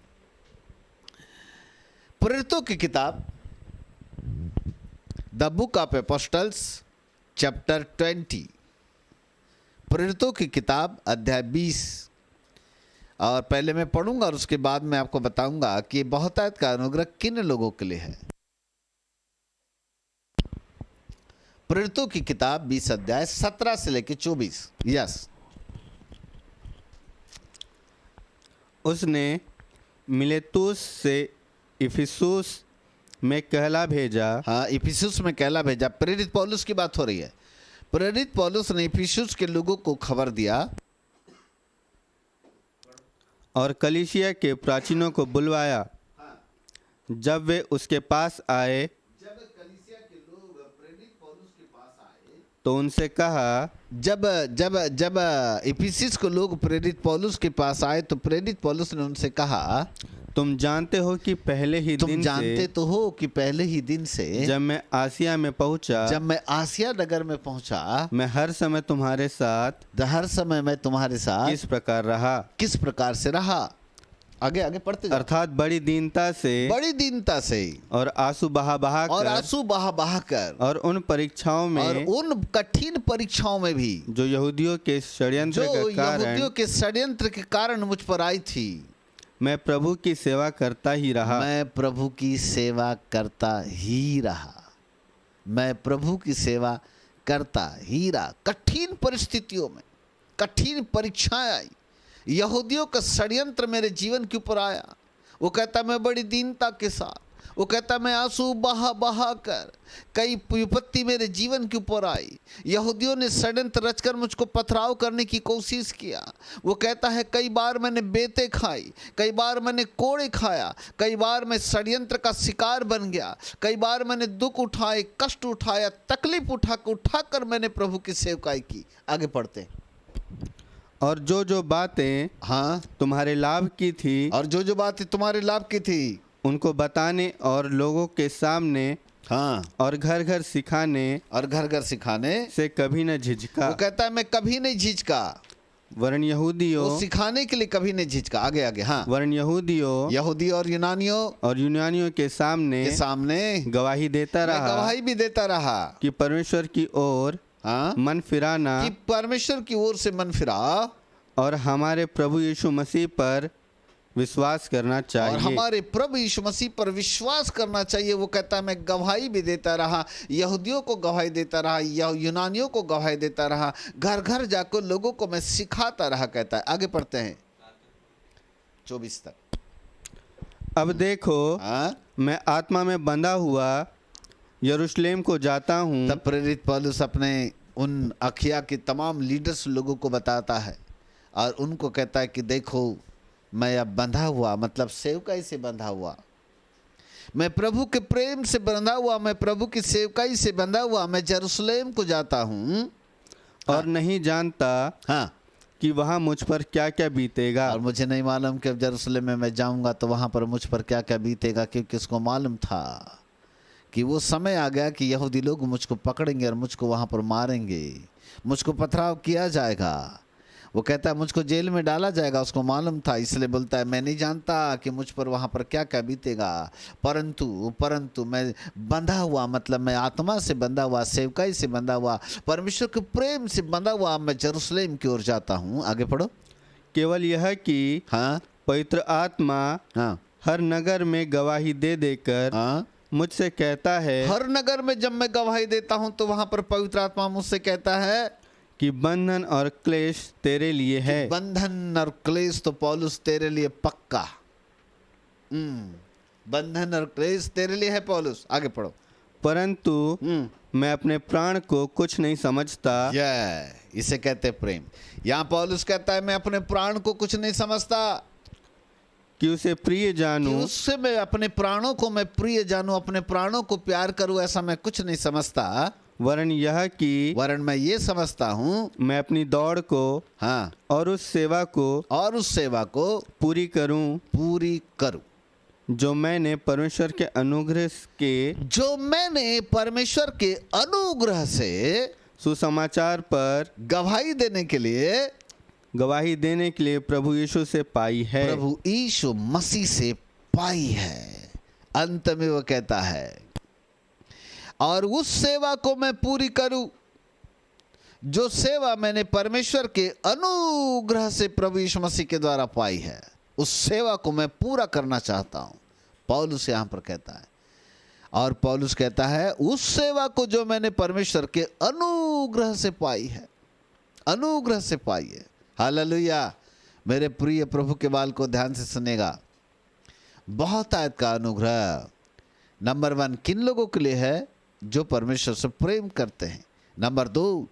A: प्रेरितों की किताब the book of apostles chapter 20, प्रेरितों की किताब अध्याय 20। और पहले मैं पढ़ूंगा और उसके बाद मैं आपको बताऊंगा कि बहुतायत का अनुग्रह किन लोगों के लिए है। प्रेरितों की किताब 20 अध्याय 17 से लेकर 24। यस।
B: उसने मिलेतुस से इफिसुस में कहला भेजा।
A: हाँ, इफिसुस में कहला भेजा। प्रेरित पौलुस की बात हो रही है। प्रेरित पौलुस ने इफिसुस के लोगों को खबर दिया
B: और कलीसिया के प्राचीनों को बुलवाया। जब वे उसके पास आए तो उनसे कहा,
A: जब इफिसुस को लोग प्रेरित पौलुस के पास आए तो प्रेरित पौलुस ने उनसे कहा,
B: तुम जानते हो कि पहले ही दिन से जब मैं आसिया नगर में पहुंचा मैं हर समय तुम्हारे साथ किस प्रकार से रहा।
A: आगे पढ़ते जाओ।
B: अर्थात बड़ी दीनता से और आंसू बहा कर और उन परीक्षाओं में
A: और उन कठिन परीक्षाओं में भी
B: जो यहूदियों के षड्यंत्र के कारण मुझ पर आई थी। मैं प्रभु की सेवा करता ही रहा।
A: कठिन परिस्थितियों में कठिन परीक्षाएं आई, यहूदियों का षड्यंत्र मेरे जीवन के ऊपर आया। वो कहता मैं बड़ी दीनता के साथ, वो कहता मैं आंसू बहा कर, कई विपत्ति मेरे जीवन के ऊपर आई। यहूदियों ने षड्यंत्र रचकर मुझको पथराव करने की कोशिश किया। वो कहता है कई बार मैंने बेतें खाई, कई बार मैंने कोड़े खाया, कई बार मैं षड्यंत्र का शिकार बन गया, कई बार मैंने दुख उठाए, कष्ट उठाया, तकलीफ उठाकर मैंने प्रभु की सेवकाई की। आगे पढ़ते हैं।
B: और जो बातें तुम्हारे लाभ की थी उनको बताने और लोगों के सामने और घर घर सिखाने से कभी न झिझका।
A: वो कहता है मैं कभी नहीं झिझका।
B: वरन यहूदियों
A: सिखाने के लिए कभी नहीं झिझका। आगे
B: वरन
A: यहूदी और
B: यूनानियों के सामने गवाही भी देता रहा कि परमेश्वर की ओर मन फिराना,
A: कि परमेश्वर की ओर से मन फिरा
B: और हमारे प्रभु यीशु मसीह पर विश्वास करना चाहिए।
A: वो कहता है मैं गवाही भी देता रहा, यहूदियों को गवाही देता रहा, यूनानियों को गवाही देता रहा, घर घर जाकर लोगों को मैं सिखाता रहा। कहता है। आगे पढ़ते हैं 24 तक।
B: अब देखो मैं आत्मा में बंधा हुआ यरूशलेम को जाता हूँ।
A: तब प्रेरित पौलुस अपने उन अखिया के तमाम लीडर्स लोगों को बताता है और उनको कहता है कि देखो मैं अब बंधा हुआ, मतलब सेवकाई से बंधा हुआ, मैं प्रभु के प्रेम से बंधा हुआ, मैं प्रभु की सेवकाई से बंधा हुआ, मैं यरूशलेम को जाता हूँ
B: और नहीं जानता
A: हाँ
B: कि वहाँ मुझ पर क्या क्या बीतेगा।
A: और मुझे नहीं मालूम कि अब यरूशलेम में मैं जाऊंगा तो वहाँ पर मुझ पर क्या क्या बीतेगा, क्योंकि उसको मालूम था कि वो समय आ गया कि यहूदी लोग मुझको पकड़ेंगे और मुझको वहाँ पर मारेंगे, मुझको पथराव किया जाएगा। वो कहता है मुझको जेल में डाला जाएगा, उसको मालूम था, इसलिए बोलता है मैं नहीं जानता कि मुझ पर वहाँ पर क्या क्या बीतेगा, परंतु मैं बंधा हुआ, मतलब मैं आत्मा से बंधा हुआ, सेवकाई से बंधा हुआ, परमेश्वर के प्रेम से बंधा हुआ, मैं यरूशलेम की ओर जाता हूँ। आगे पढ़ो।
B: केवल यह कि
A: हाँ
B: पवित्र आत्मा
A: हाँ
B: हर नगर में गवाही दे देकर
A: हाँ
B: मुझसे कहता है,
A: हर नगर में जब मैं गवाही देता हूँ तो वहाँ पर पवित्र आत्मा मुझसे कहता है
B: कि बंधन और क्लेश तेरे लिए है।
A: बंधन और क्लेश तो पौलुस तेरे लिए पक्का। बंधन और क्लेश तेरे लिए है पौलुस। आगे पढ़ो।
B: परंतु मैं अपने प्राण को कुछ नहीं समझता।
A: इसे कहते प्रेम। यहाँ पौलुस कहता है मैं अपने प्राण को कुछ नहीं समझता
B: कि उसे प्रिय जानूं,
A: कि उससे मैं अपने प्राणों को मैं प्रिय जानूं, अपने प्राणों को प्यार करूं, ऐसा मैं कुछ नहीं समझता।
B: वरन यह कि
A: वरन मैं ये समझता हूँ
B: मैं अपनी दौड़ को
A: हाँ
B: और उस सेवा को पूरी करूं जो मैंने परमेश्वर के अनुग्रह से सुसमाचार पर
A: गवाही देने के लिए
B: प्रभु यीशु से पाई है।
A: प्रभु यीशु मसीह से पाई है। अंत में वो कहता है और उस सेवा को मैं पूरी करूं जो सेवा मैंने परमेश्वर के अनुग्रह से प्रभु यीशु मसीह के द्वारा पाई है, उस सेवा को मैं पूरा करना चाहता हूं। पौलुस यहां पर कहता है, और पौलुस कहता है उस सेवा को जो मैंने परमेश्वर के अनुग्रह से पाई है, अनुग्रह से पाई है। हालेलुया। मेरे प्रिय प्रभु के बाल को ध्यान से सुनेगा। बहुतायत का अनुग्रह नंबर 1 किन लोगों के लिए है? जो परमेश्वर से प्रेम करते हैं। नंबर 2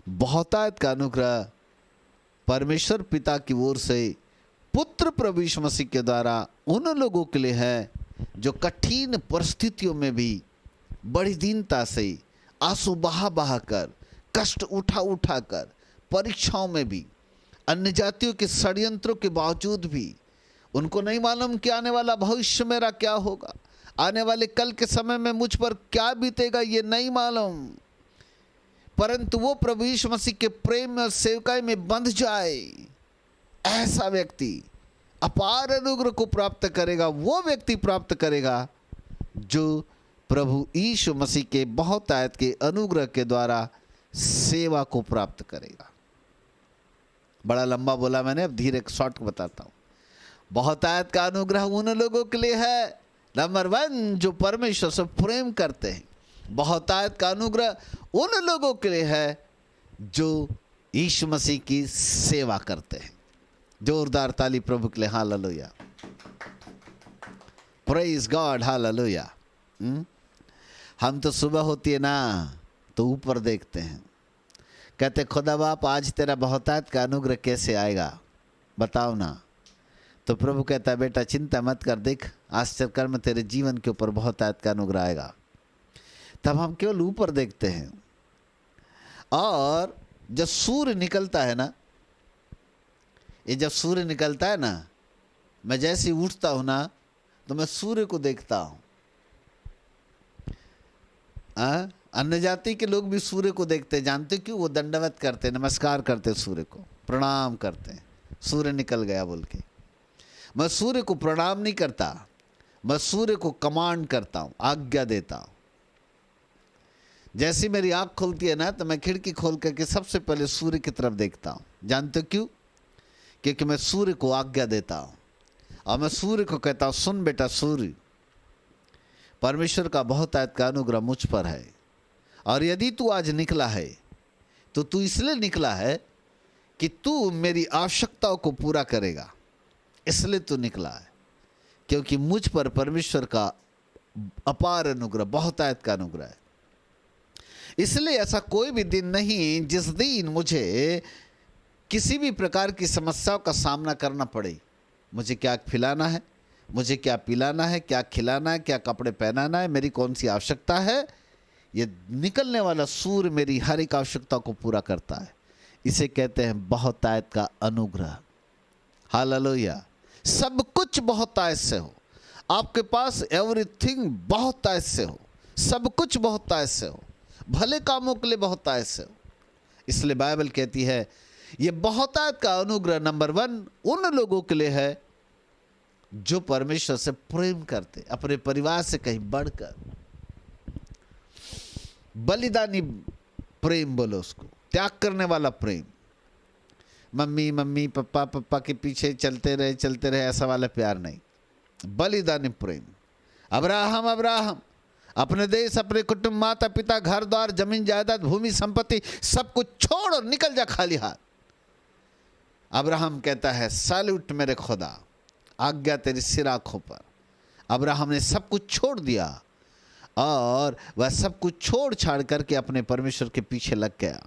A: बहुतायत का अनुग्रह परमेश्वर पिता की ओर से पुत्र प्रभु यीशु मसीह के द्वारा उन लोगों के लिए है जो कठिन परिस्थितियों में भी बड़ी दीनता से आंसू बहा बहा कर, कष्ट उठा उठा कर, परीक्षाओं में भी, अन्य जातियों के षड्यंत्रों के बावजूद भी, उनको नहीं मालूम कि आने वाला भविष्य मेरा क्या होगा, आने वाले कल के समय में मुझ पर क्या बीतेगा, ये नहीं मालूम, परंतु वो प्रभु यीशु मसीह के प्रेम और सेवकाई में बंध जाए, ऐसा व्यक्ति अपार अनुग्रह को प्राप्त करेगा। वो व्यक्ति प्राप्त करेगा जो प्रभु यीशु मसीह के बहुतायत के अनुग्रह के द्वारा सेवा को प्राप्त करेगा। बड़ा लंबा बोला मैंने, अब धीरे शॉर्ट बताता हूँ। बहुतायत का अनुग्रह उन लोगों के लिए है, नंबर 1 जो परमेश्वर से प्रेम करते हैं। बहुतायत का अनुग्रह उन लोगों के लिए है जो यीशु मसीह की सेवा करते हैं। जोरदार ताली प्रभु के लिए। Hallelujah, praise God, hallelujah. हम तो सुबह होती है ना तो ऊपर देखते हैं, कहते खुदा बाप आज तेरा बहुतायत का अनुग्रह कैसे आएगा बताओ ना। तो प्रभु कहता है बेटा चिंता मत कर, देख आश्चर्यकर्म तेरे जीवन के ऊपर बहुतायत का अनुग्रह आएगा। तब हम केवल ऊपर देखते हैं। और जब सूर्य निकलता है ना, ये जब सूर्य निकलता है ना, मैं जैसे ही उठता हूं ना तो मैं सूर्य को देखता हूं। अन्य जाति के लोग भी सूर्य को देखते हैं, जानते क्यों? वो दंडवत करते, नमस्कार करते, सूर्य को प्रणाम करते हैं, सूर्य निकल गया बोल के। मैं सूर्य को प्रणाम नहीं करता, मैं सूर्य को कमांड करता हूं, आज्ञा देता हूं। जैसी मेरी आंख खुलती है ना तो मैं खिड़की खोल करके सबसे पहले सूर्य की तरफ देखता हूं। जानते क्यों? क्योंकि मैं सूर्य को आज्ञा देता हूं और मैं सूर्य को कहता हूं सुन बेटा सूर्य, परमेश्वर का बहुतायत का अनुग्रह मुझ पर है, और यदि तू आज निकला है तो तू इसलिए निकला है कि तू मेरी आवश्यकताओं को पूरा करेगा, इसलिए तू निकला है, क्योंकि मुझ पर परमेश्वर का अपार अनुग्रह, बहुतायत का अनुग्रह है। इसलिए ऐसा कोई भी दिन नहीं जिस दिन मुझे किसी भी प्रकार की समस्याओं का सामना करना पड़े। मुझे क्या खिलाना है, मुझे क्या पिलाना है, क्या खिलाना है, क्या कपड़े पहनाना है, मेरी कौन सी आवश्यकता है। ये निकलने वाला सूर्य मेरी हर एक आवश्यकता को पूरा करता है। इसे कहते हैं बहुतायत का अनुग्रह। हालेलुया। सब कुछ बहुतायत से हो, आपके पास एवरीथिंग बहुतायत से हो, सब कुछ बहुतायत से हो, भले कामों के लिए बहुतायत से हो। इसलिए बाइबल कहती है ये बहुतायत का अनुग्रह नंबर 1 उन लोगों के लिए है जो परमेश्वर से प्रेम करते, अपने परिवार से कहीं बढ़कर। बलिदानी प्रेम बोलो उसको, त्याग करने वाला प्रेम। मम्मी मम्मी पप्पा पप्पा के पीछे चलते रहे ऐसा वाला प्यार नहीं, बलिदानी प्रेम। अब्राहम अपने देश, अपने कुटुंब, माता पिता, घर द्वार, जमीन जायदाद, भूमि संपत्ति सब कुछ छोड़ और निकल जा खाली हाथ। अब्राहम कहता है सैल्यूट मेरे खुदा, आज्ञा तेरी सिर आंखों पर। अब्राहम ने सब कुछ छोड़ दिया और वह सब कुछ छोड़ छाड़ करके अपने परमेश्वर के पीछे लग गया।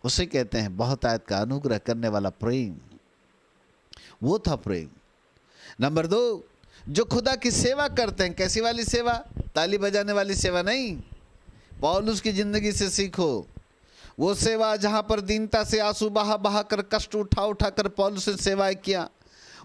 A: उसे कहते हैं बहुतायत का अनुग्रह करने वाला प्रेम। वो था प्रेम। नंबर 2, जो खुदा की सेवा करते हैं। कैसी वाली सेवा? ताली बजाने वाली सेवा नहीं। पौलुस की जिंदगी से सीखो वो सेवा जहां पर दीनता से आंसू बहा बहा कर, कष्ट उठा उठा कर पौलुस ने सेवाएं किया।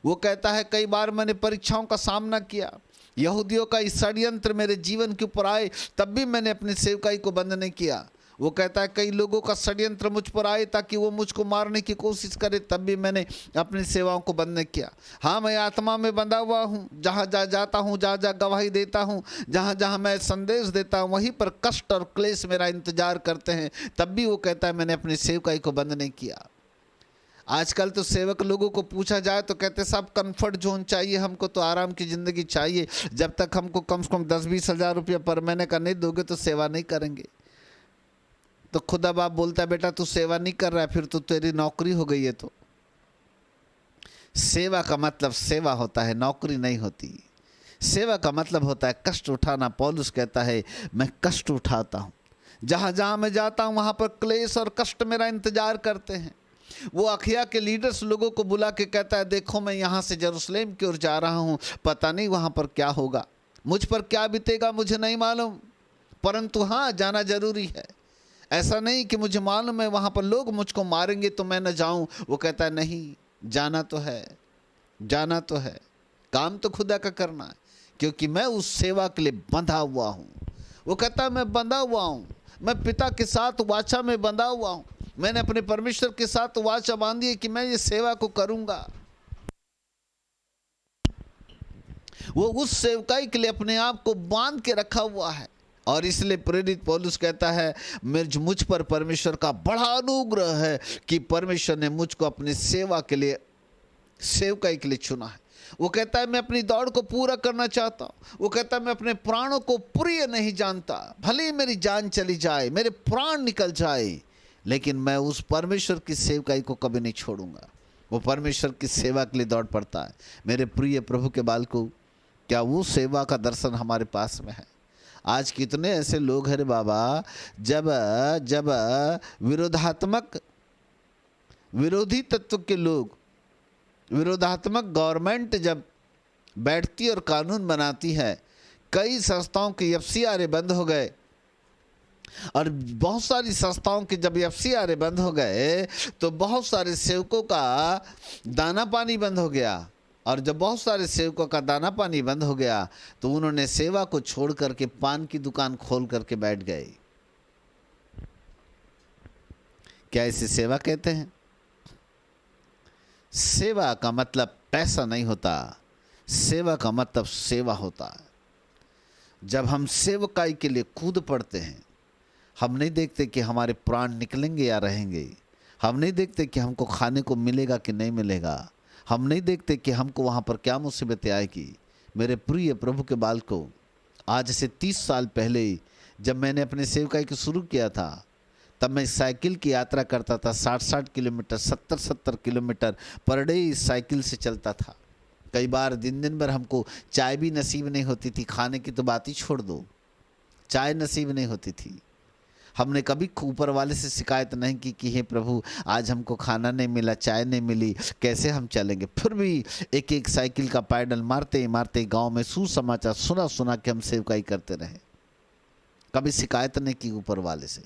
A: वो कहता है कई बार मैंने परीक्षाओं का सामना किया, यहूदियों का इस षड्यंत्र मेरे जीवन के ऊपर आए, तब भी मैंने अपनी सेवकाई को बंद नहीं किया। वो कहता है कई लोगों का षड्यंत्र मुझ पर आए ताकि वो मुझको मारने की कोशिश करे, तब भी मैंने अपनी सेवाओं को बंद नहीं किया। हाँ, मैं आत्मा में बंधा हुआ हूँ, जहाँ जहाँ जाता हूँ, जहाँ जहाँ गवाही देता हूँ, जहाँ जहाँ मैं संदेश देता हूँ, वहीं पर कष्ट और क्लेश मेरा इंतजार करते हैं, तब भी वो कहता है मैंने अपनी सेवकाई को बंद नहीं किया। आजकल तो सेवक लोगों को पूछा जाए तो कहते सब कंफर्ट जोन चाहिए, हमको तो आराम की ज़िंदगी चाहिए, जब तक हमको कम से कम 10-20 हज़ार रुपया पर महीने का नहीं दोगे तो सेवा नहीं करेंगे। तो खुदा बाप बोलता है बेटा तू सेवा नहीं कर रहा है, फिर तो तेरी नौकरी हो गई है। तो सेवा का मतलब सेवा होता है, नौकरी नहीं होती। सेवा का मतलब होता है कष्ट उठाना। पौलुस कहता है मैं कष्ट उठाता हूँ, जहाँ जहाँ मैं जाता हूँ वहाँ पर क्लेश और कष्ट मेरा इंतजार करते हैं। वो अखिया के लीडर्स लोगों को बुला के कहता है देखो मैं यहाँ से यरूशलेम की ओर जा रहा हूँ, पता नहीं वहाँ पर क्या होगा, मुझ पर क्या बीतेगा मुझे नहीं मालूम, परंतु हाँ जाना जरूरी है। ऐसा नहीं कि मुझे मालूम है वहाँ पर लोग मुझको मारेंगे तो मैं न जाऊँ। वो कहता है नहीं, जाना तो है, जाना तो है, काम तो खुदा का करना है, क्योंकि मैं उस सेवा के लिए बंधा हुआ हूँ। वो कहता है मैं बंधा हुआ हूँ, मैं पिता के साथ वाचा में बंधा हुआ हूँ, मैंने अपने परमेश्वर के साथ वाचा बांधी है कि मैं ये सेवा को करूँगा। वो उस सेवकाई के लिए अपने आप को बांध के रखा हुआ है। और इसलिए प्रेरित पौलुस कहता है मुझ पर परमेश्वर का बड़ा अनुग्रह है कि परमेश्वर ने मुझको अपनी सेवा के लिए, सेवकाई के लिए चुना है। वो कहता है मैं अपनी दौड़ को पूरा करना चाहता हूँ। वो कहता है मैं अपने प्राणों को प्रिय नहीं जानता, भले ही मेरी जान चली जाए, मेरे प्राण निकल जाए, लेकिन मैं उस परमेश्वर की सेवकाई को कभी नहीं छोड़ूंगा। वो परमेश्वर की सेवा के लिए दौड़ पड़ता है। मेरे प्रिय प्रभु के बालकों, क्या वो सेवा का दर्शन हमारे पास में है? आज कितने ऐसे लोग हैं रे बाबा, जब विरोधी तत्व के लोग, विरोधात्मक गवर्नमेंट जब बैठती और कानून बनाती है, कई संस्थाओं के एफसीआर बंद हो गए, और बहुत सारी संस्थाओं के जब एफसीआर बंद हो गए तो बहुत सारे सेवकों का दाना पानी बंद हो गया। और जब बहुत सारे सेवकों का दाना पानी बंद हो गया तो उन्होंने सेवा को छोड़ करके पान की दुकान खोल करके बैठ गए। क्या इसे सेवा कहते हैं? सेवा का मतलब पैसा नहीं होता, सेवा का मतलब सेवा होता है। जब हम सेवकाई के लिए कूद पड़ते हैं, हम नहीं देखते कि हमारे प्राण निकलेंगे या रहेंगे, हम नहीं देखते कि हमको खाने को मिलेगा कि नहीं मिलेगा, हम नहीं देखते कि हमको वहाँ पर क्या मुसीबतें आएगी। मेरे प्रिय प्रभु के बालकों, आज से 30 साल पहले जब मैंने अपने सेवकाई को शुरू किया था, तब मैं साइकिल की यात्रा करता था। 60-60 kilometre, 70-70 kilometre per day cycle से चलता था। कई बार दिन भर हमको चाय भी नसीब नहीं होती थी, खाने की तो बात ही छोड़ दो, चाय नसीब नहीं होती थी। हमने कभी ऊपर वाले से शिकायत नहीं की कि हे प्रभु आज हमको खाना नहीं मिला, चाय नहीं मिली, कैसे हम चलेंगे। फिर भी एक एक साइकिल का पैडल मारते मारते गांव में सुसमाचार सुना सुना के हम सेवकाई करते रहे, कभी शिकायत नहीं की ऊपर वाले से।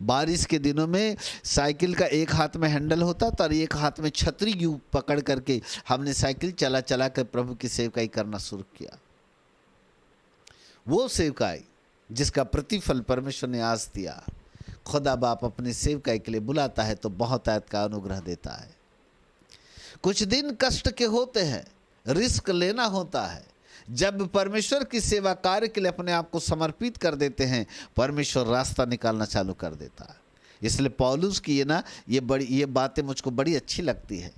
A: बारिश के दिनों में साइकिल का एक हाथ में हैंडल होता था और एक हाथ में छतरी यूं पकड़ करके हमने साइकिल चला चला कर प्रभु की सेवकाई करना शुरू किया। वो सेवकाई जिसका प्रतिफल परमेश्वर ने आज दिया। खुदा बाप अपनी सेवकाई के लिए बुलाता है तो बहुत आयत का अनुग्रह देता है। कुछ दिन कष्ट के होते हैं, रिस्क लेना होता है। जब परमेश्वर की सेवा कार्य के लिए अपने आप को समर्पित कर देते हैं, परमेश्वर रास्ता निकालना चालू कर देता है। इसलिए पौलुस की ये बातें मुझको बड़ी अच्छी लगती है।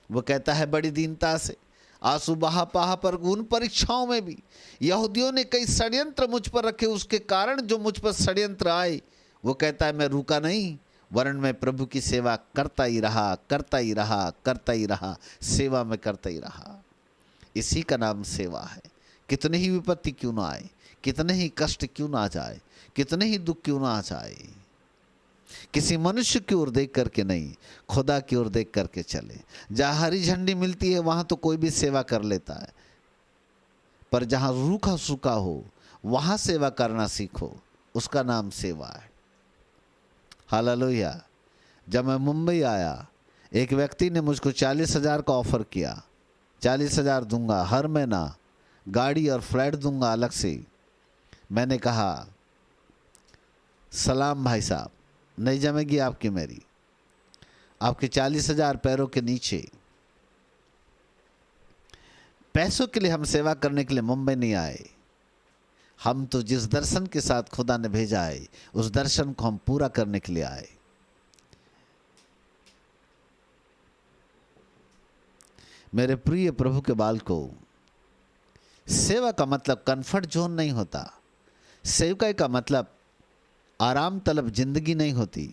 A: वो कहता है बड़ी दीनता से आंसू बहा पाहा पर उन परीक्षाओं में भी यहूदियों ने कई षड्यंत्र मुझ पर रखे, उसके कारण जो मुझ पर षड्यंत्र आए, वो कहता है मैं रुका नहीं, वरन मैं प्रभु की सेवा करता ही रहा, करता ही रहा, करता ही रहा, सेवा में करता ही रहा। इसी का नाम सेवा है। कितने ही विपत्ति क्यों ना आए, कितने ही कष्ट क्यों ना आ जाए, कितने ही दुख क्यों ना आ जाए, किसी मनुष्य की ओर देख करके नहीं, खुदा की ओर देख करके चले। जहाँ हरी झंडी मिलती है वहाँ तो कोई भी सेवा कर लेता है, पर जहाँ रूखा सूखा हो वहाँ सेवा करना सीखो, उसका नाम सेवा है। हालेलुया। जब मैं मुंबई आया, एक व्यक्ति ने मुझको 40,000 का ऑफर किया, 40,000 दूंगा हर महीना, गाड़ी और फ्लैट दूंगा अलग से। मैंने कहा सलाम भाई साहब, नहीं जमेगी आपकी मेरी, आपके 40,000 पैरों के नीचे। पैसों के लिए हम सेवा करने के लिए मुंबई नहीं आए, हम तो जिस दर्शन के साथ खुदा ने भेजा है उस दर्शन को हम पूरा करने के लिए आए। मेरे प्रिय प्रभु के बाल को, सेवा का मतलब कंफर्ट जोन नहीं होता। सेवकाई का मतलब आराम तलब जिंदगी नहीं होती।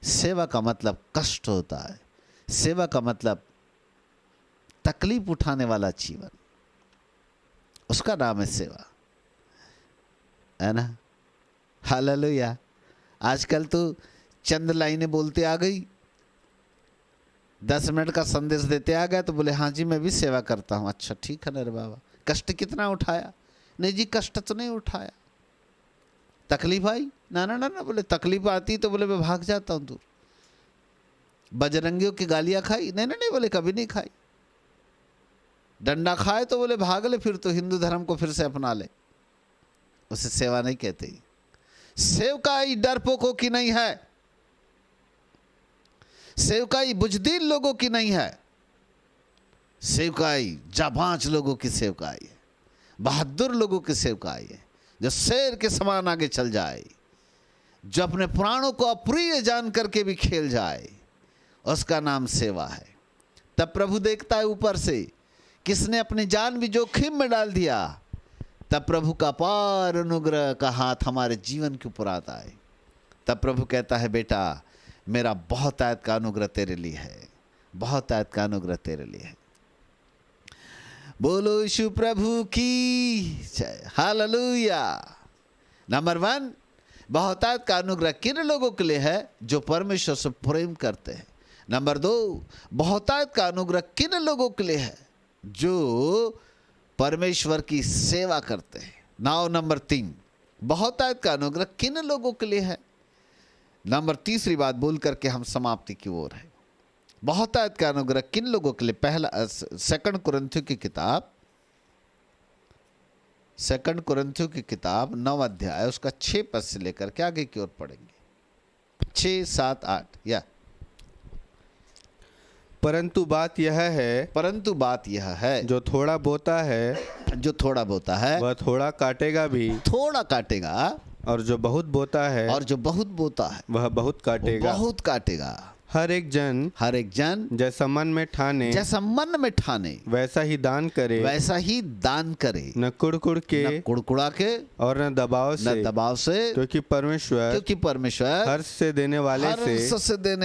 A: सेवा का मतलब कष्ट होता है। सेवा का मतलब तकलीफ उठाने वाला जीवन, उसका नाम है सेवा, है ना। हालेलुया। आजकल तो चंद लाइनें बोलते आ गई, 10 मिनट का संदेश देते आ गया तो बोले हाँ जी मैं भी सेवा करता हूँ। अच्छा ठीक है ना रे बाबा, कष्ट कितना उठाया? नहीं जी कष्ट तो नहीं उठाया। तकलीफ आई? ना ना ना ना, बोले तकलीफ आती तो बोले मैं भाग जाता हूँ दूर। बजरंगियों की गालियाँ खाई? नहीं नहीं नहीं, बोले कभी नहीं खाई। डंडा खाए तो बोले भाग ले, फिर तो हिंदू धर्म को फिर से अपना ले। उसे सेवा नहीं कहते। सेवकाई डरपोकों की नहीं है, सेवकाई बुजदिल लोगों की नहीं है, सेवकाई जाबांज लोगों की सेवकाई है, बहादुर लोगों की सेवकाई है, जो शेर के समान आगे चल जाए, जो अपने प्राणों को अप्रिय जान करके भी खेल जाए, उसका नाम सेवा है। तब प्रभु देखता है ऊपर से, किसने अपनी जान भी जोखिम में डाल दिया, तब प्रभु का अपार अनुग्रह का हाथ हमारे जीवन के ऊपर आता है। तब प्रभु कहता है बेटा मेरा बहुत आयत का अनुग्रह तेरे लिए है, बहुत आयत का अनुग्रह तेरे लिए है। बोलो यीशु प्रभु की जय। हालेलुया। नंबर 1, बहुत आयत का अनुग्रह किन लोगों के लिए है? जो परमेश्वर से प्रेम करते हैं। नंबर 2, बहुत आयत का अनुग्रह किन लोगों के लिए है? जो परमेश्वर की सेवा करते हैं। नाउ नंबर 3, बहुत आयत का अनुग्रह किन लोगों के लिए है? नंबर तीसरी बात बोल करके हम समाप्ति की ओर है। बहुत आयत का अनुग्रह किन लोगों के लिए? पहला 2 कुरिन्थियों की किताब, 2 कुरिन्थियों की किताब 9 अध्याय उसका 6 पद से लेकर के आगे की ओर पढ़ेंगे। 6, 7, 8 या
B: परंतु बात यह है, जो थोड़ा बोता है वह थोड़ा काटेगा भी,
A: थोड़ा काटेगा,
B: और जो बहुत बोता है
A: वह बहुत काटेगा।
B: हर एक जन जैसा मन में ठाने वैसा ही दान करे, न कुड़कुड़ा के और न दबाव से, क्योंकि परमेश्वर हर्ष से देने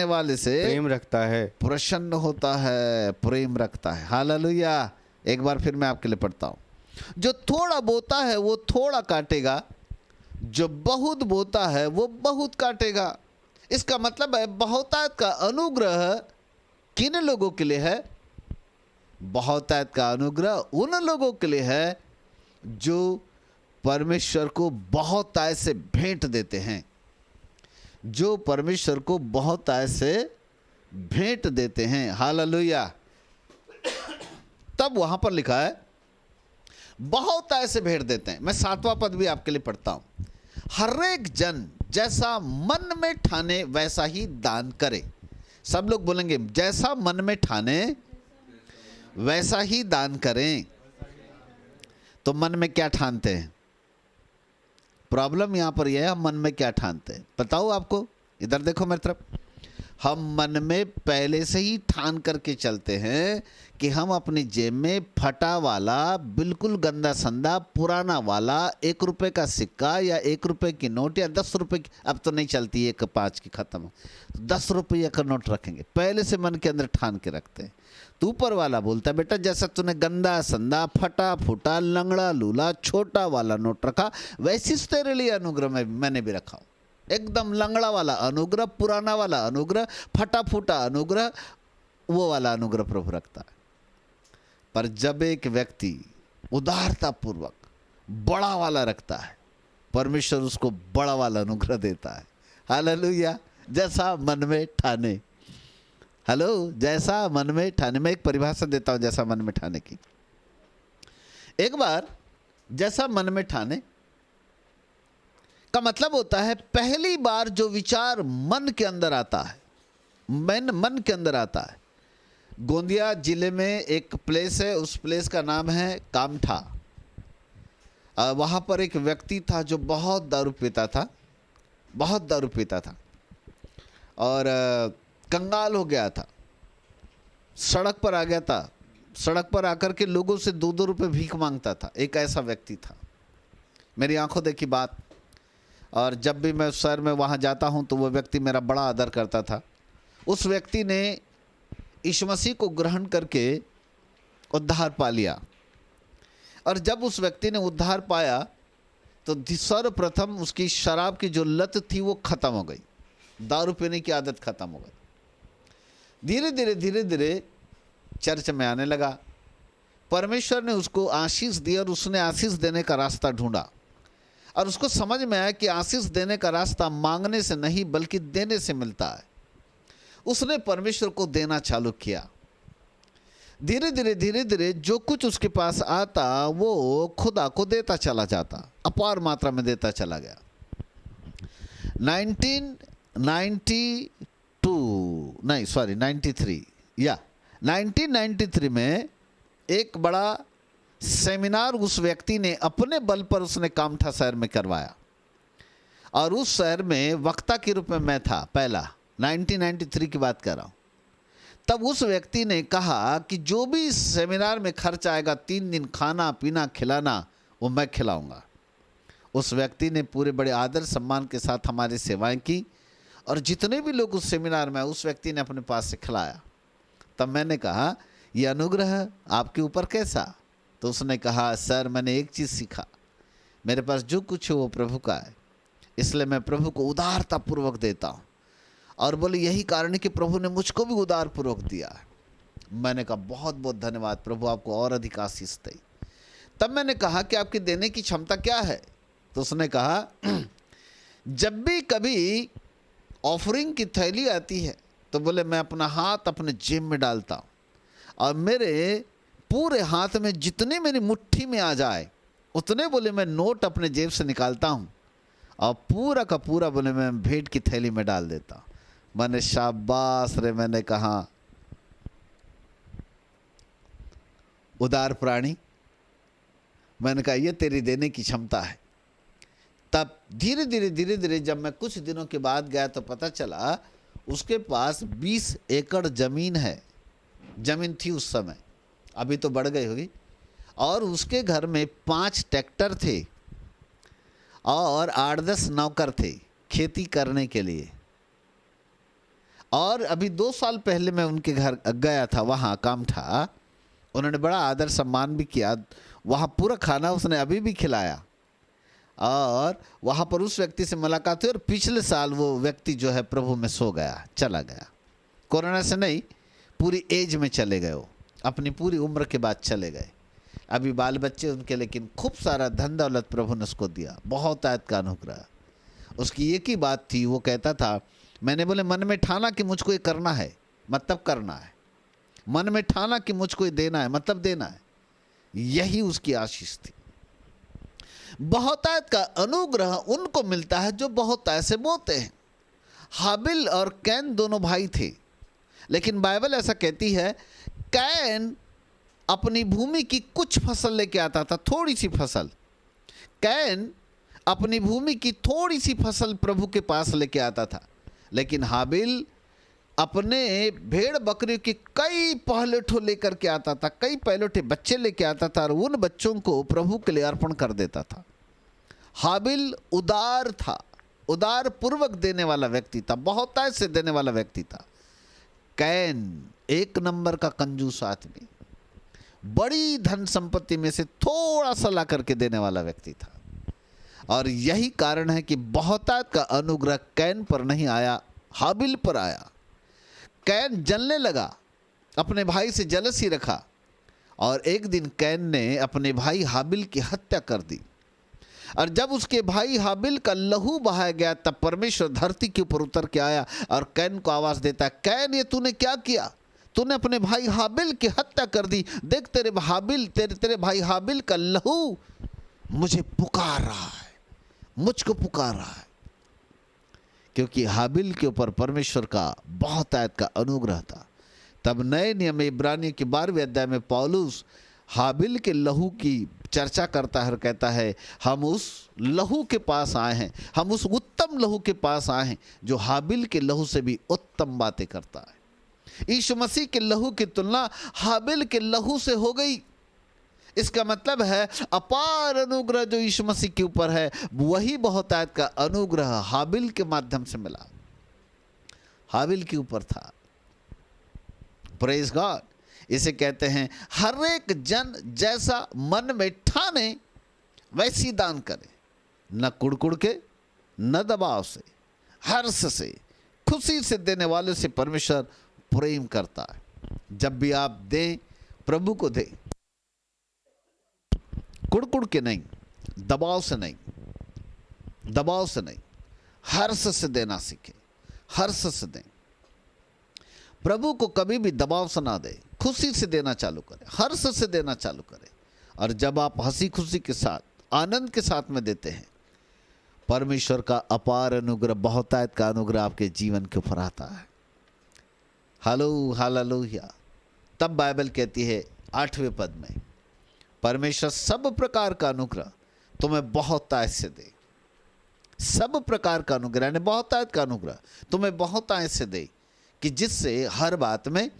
B: वाले से प्रेम रखता है,
A: प्रसन्न होता है, प्रेम रखता है। हालेलुया। एक बार फिर मैं आपके लिए पढ़ता हूँ। जो थोड़ा बोता है वो थोड़ा काटेगा, जो बहुत बोता है वो बहुत काटेगा। इसका मतलब है बहुतायत का अनुग्रह किन लोगों के लिए है? बहुतायत का अनुग्रह उन लोगों के लिए है जो परमेश्वर को बहुतायत से भेंट देते हैं, जो परमेश्वर को बहुतायत से भेंट देते हैं। हालेलुया। तब वहां पर लिखा है बहुतायत से भेंट देते हैं। मैं 7वां पद भी आपके लिए पढ़ता हूं। हर एक जन जैसा मन में ठाने वैसा ही दान करे। सब लोग बोलेंगे जैसा मन में ठाने वैसा ही दान करें। तो मन में क्या ठानते हैं? प्रॉब्लम यहां पर यह है, हम मन में क्या ठानते हैं? बताओ आपको, इधर देखो मेरी तरफ। हम मन में पहले से ही ठान करके चलते हैं कि हम अपनी जेब में फटा वाला, बिल्कुल गंदा संदा, पुराना वाला 1 रुपए का सिक्का या 1 रुपए की नोट या 10 रुपए की, अब तो नहीं चलती 1 5 की, खत्म, 10 रुपये का नोट रखेंगे। पहले से मन के अंदर ठान के रखते हैं। तो ऊपर वाला बोलता है बेटा जैसा तूने गंदा संदा, फटा फूटा, लंगड़ा लूला, छोटा वाला नोट रखा, वैसी तेरे लिए अनुग्रह मैंने भी रखा हूं। एकदम लंगड़ा वाला अनुग्रह, पुराना वाला अनुग्रह, फटा फूटा अनुग्रह, वो वाला अनुग्रह प्रभु रखता है। पर जब एक व्यक्ति उदारता पूर्वक बड़ा वाला रखता है, परमेश्वर उसको बड़ा वाला अनुग्रह देता है। हालेलुया। जैसा मन में ठाने। हेलो, जैसा मन में ठाने। मैं एक परिभाषा देता हूं जैसा मन में ठाने की। एक बार जैसा मन में ठाने का मतलब होता है पहली बार जो विचार मन के अंदर आता है, मन के अंदर आता है। गोंदिया जिले में एक प्लेस है, उस प्लेस का नाम है कामठा। वहाँ पर एक व्यक्ति था जो बहुत दारू पीता था, बहुत दारू पीता था और कंगाल हो गया था। सड़क पर आ गया था, सड़क पर आकर के लोगों से 2-2 रुपये भीख मांगता था। एक ऐसा व्यक्ति था, मेरी आंखों देखी बात। और जब भी मैं उस शहर में वहाँ जाता हूँ तो वो व्यक्ति मेरा बड़ा आदर करता था। उस व्यक्ति ने यीशु मसीह को ग्रहण करके उद्धार पा लिया। और जब उस व्यक्ति ने उद्धार पाया तो सर्वप्रथम उसकी शराब की जो लत थी वो खत्म हो गई, दारू पीने की आदत खत्म हो गई। धीरे धीरे चर्च में आने लगा। परमेश्वर ने उसको आशीष दी और उसने आशीष देने का रास्ता ढूंढा और उसको समझ में आया कि आशीष देने का रास्ता मांगने से नहीं बल्कि देने से मिलता है। उसने परमेश्वर को देना चालू किया। धीरे धीरे जो कुछ उसके पास आता वो खुदा को देता चला जाता, अपार मात्रा में देता चला गया। 1993 में एक बड़ा सेमिनार उस व्यक्ति ने अपने बल पर उसने कामठा शहर में करवाया और उस शहर में वक्ता के रूप में मैं था पहला। 1993 की बात कर रहा हूँ। तब उस व्यक्ति ने कहा कि जो भी इस सेमिनार में खर्च आएगा, 3 दिन खाना पीना खिलाना, वो मैं खिलाऊंगा। उस व्यक्ति ने पूरे बड़े आदर सम्मान के साथ हमारी सेवाएं की और जितने भी लोग उस सेमिनार में उस व्यक्ति ने अपने पास से खिलाया। तब मैंने कहा यह अनुग्रह आपके ऊपर कैसा? तो उसने कहा सर मैंने एक चीज़ सीखा, मेरे पास जो कुछ है वो प्रभु का है, इसलिए मैं प्रभु को उदारता पूर्वक देता हूँ। और बोले यही कारण है कि प्रभु ने मुझको भी उदार पूर्वक दिया है। मैंने कहा बहुत बहुत धन्यवाद प्रभु, आपको और अधिक आशीष दे। तब मैंने कहा कि आपकी देने की क्षमता क्या है? तो उसने कहा जब भी कभी ऑफरिंग की थैली आती है तो बोले मैं अपना हाथ अपने जेब में डालता हूँ और मेरे पूरे हाथ में जितने मेरी मुट्ठी में आ जाए उतने बोले मैं नोट अपने जेब से निकालता हूँ और पूरा का पूरा बोले मैं भेंट की थैली में डाल देता हूँ। मैंने शाबाश रे, मैंने कहा उदार प्राणी, मैंने कहा ये तेरी देने की क्षमता है। तब धीरे धीरे जब मैं कुछ दिनों के बाद गया तो पता चला उसके पास 20 एकड़ जमीन है, जमीन थी उस समय, अभी तो बढ़ गई होगी। और उसके घर में 5 ट्रैक्टर थे और 8-10 नौकर थे खेती करने के लिए। और अभी 2 साल पहले मैं उनके घर गया था, वहाँ कामठा, उन्होंने बड़ा आदर सम्मान भी किया, वहाँ पूरा खाना उसने अभी भी खिलाया। और वहाँ पर उस व्यक्ति से मुलाकात हुई और पिछले साल वो व्यक्ति जो है प्रभु में सो गया, चला गया। कोरोना से नहीं, पूरी एज में चले गए, वो अपनी पूरी उम्र के बाद चले गए। अभी बाल बच्चे उनके, लेकिन खूब सारा धन दौलत प्रभु ने उसको दिया, बहुत आयत का अनुग्रह। उसकी एक ही बात थी, वो कहता था, मैंने बोले मन में ठाना कि मुझको ये करना है, मतलब करना है। मन में ठाना कि मुझको ये देना है, मतलब देना है। यही उसकी आशीष थी। बहुतायत का अनुग्रह उनको मिलता है जो बहुतायत से बोते हैं। हाबिल और कैन दोनों भाई थे, लेकिन बाइबल ऐसा कहती है कैन अपनी भूमि की कुछ फसल लेके आता था, थोड़ी सी फसल। कैन अपनी भूमि की थोड़ी सी फसल प्रभु के पास लेके आता था, लेकिन हाबिल अपने भेड़ बकरियों के कई पहलेठो लेकर के आता था, कई पहलेठे बच्चे लेके आता था और उन बच्चों को प्रभु के लिए अर्पण कर देता था। हाबिल उदार था, उदार पूर्वक देने वाला व्यक्ति था, बहुतायत से देने वाला व्यक्ति था। कैन एक नंबर का कंजूस आदमी, बड़ी धन संपत्ति में से थोड़ा सा ला करके देने वाला व्यक्ति था। और यही कारण है कि बहुतायत का अनुग्रह कैन पर नहीं आया, हाबिल पर आया। कैन जलने लगा, अपने भाई से जलसी रखा और एक दिन कैन ने अपने भाई हाबिल की हत्या कर दी। और जब उसके भाई हाबिल का लहू बहाया गया तब परमेश्वर धरती के ऊपर उतर के आया और कैन को आवाज देता, कैन ये तूने क्या किया? तूने अपने भाई हाबिल की हत्या कर दी। देख तेरे भाई हाबिल का लहू मुझे पुकार रहा है, मुझको पुकार रहा है। क्योंकि हाबिल के ऊपर परमेश्वर का बहुतायत का अनुग्रह था। तब नए नियम में इब्रानियों के 12वें अध्याय में पौलुस हाबिल के लहू की चर्चा करता है और कहता है हम उस लहू के पास आए हैं, हम उस उत्तम लहू के पास आए हैं जो हाबिल के लहू से भी उत्तम बातें करता है। यीशु मसीह के लहू की तुलना हाबिल के लहू से हो गई। इसका मतलब है अपार अनुग्रह जो यीशु मसीह के ऊपर है वही बहुतायत का अनुग्रह हाबिल के माध्यम से मिला, हाबिल के ऊपर था। Praise God. इसे कहते हैं हर एक जन जैसा मन में ठाने वैसी दान करे, न कुड़कुड़ के न दबाव से, हर्ष से, खुशी से देने वाले से परमेश्वर प्रेम करता है। जब भी आप दें प्रभु को दें, कुड़कुड़ के नहीं, दबाव से नहीं, दबाव से नहीं, हर्ष से देना सीखें, हर्ष से दें। प्रभु को कभी भी दबाव से ना दे, खुशी से देना चालू करें, हर्ष से देना चालू करें। और जब आप हंसी खुशी के साथ, आनंद के साथ में देते हैं, परमेश्वर का अपार अनुग्रह, बहुतायत का अनुग्रह आपके जीवन के ऊपर आता है। हालेलुया। तब बाइबल कहती है 8वें पद में, परमेश्वर सब प्रकार का अनुग्रह तुम्हें बहुतायत से दे। सब प्रकार का अनुग्रह यानी बहुतायत का अनुग्रह तुम्हें बहुतायत से दे, कि जिससे हर बात में,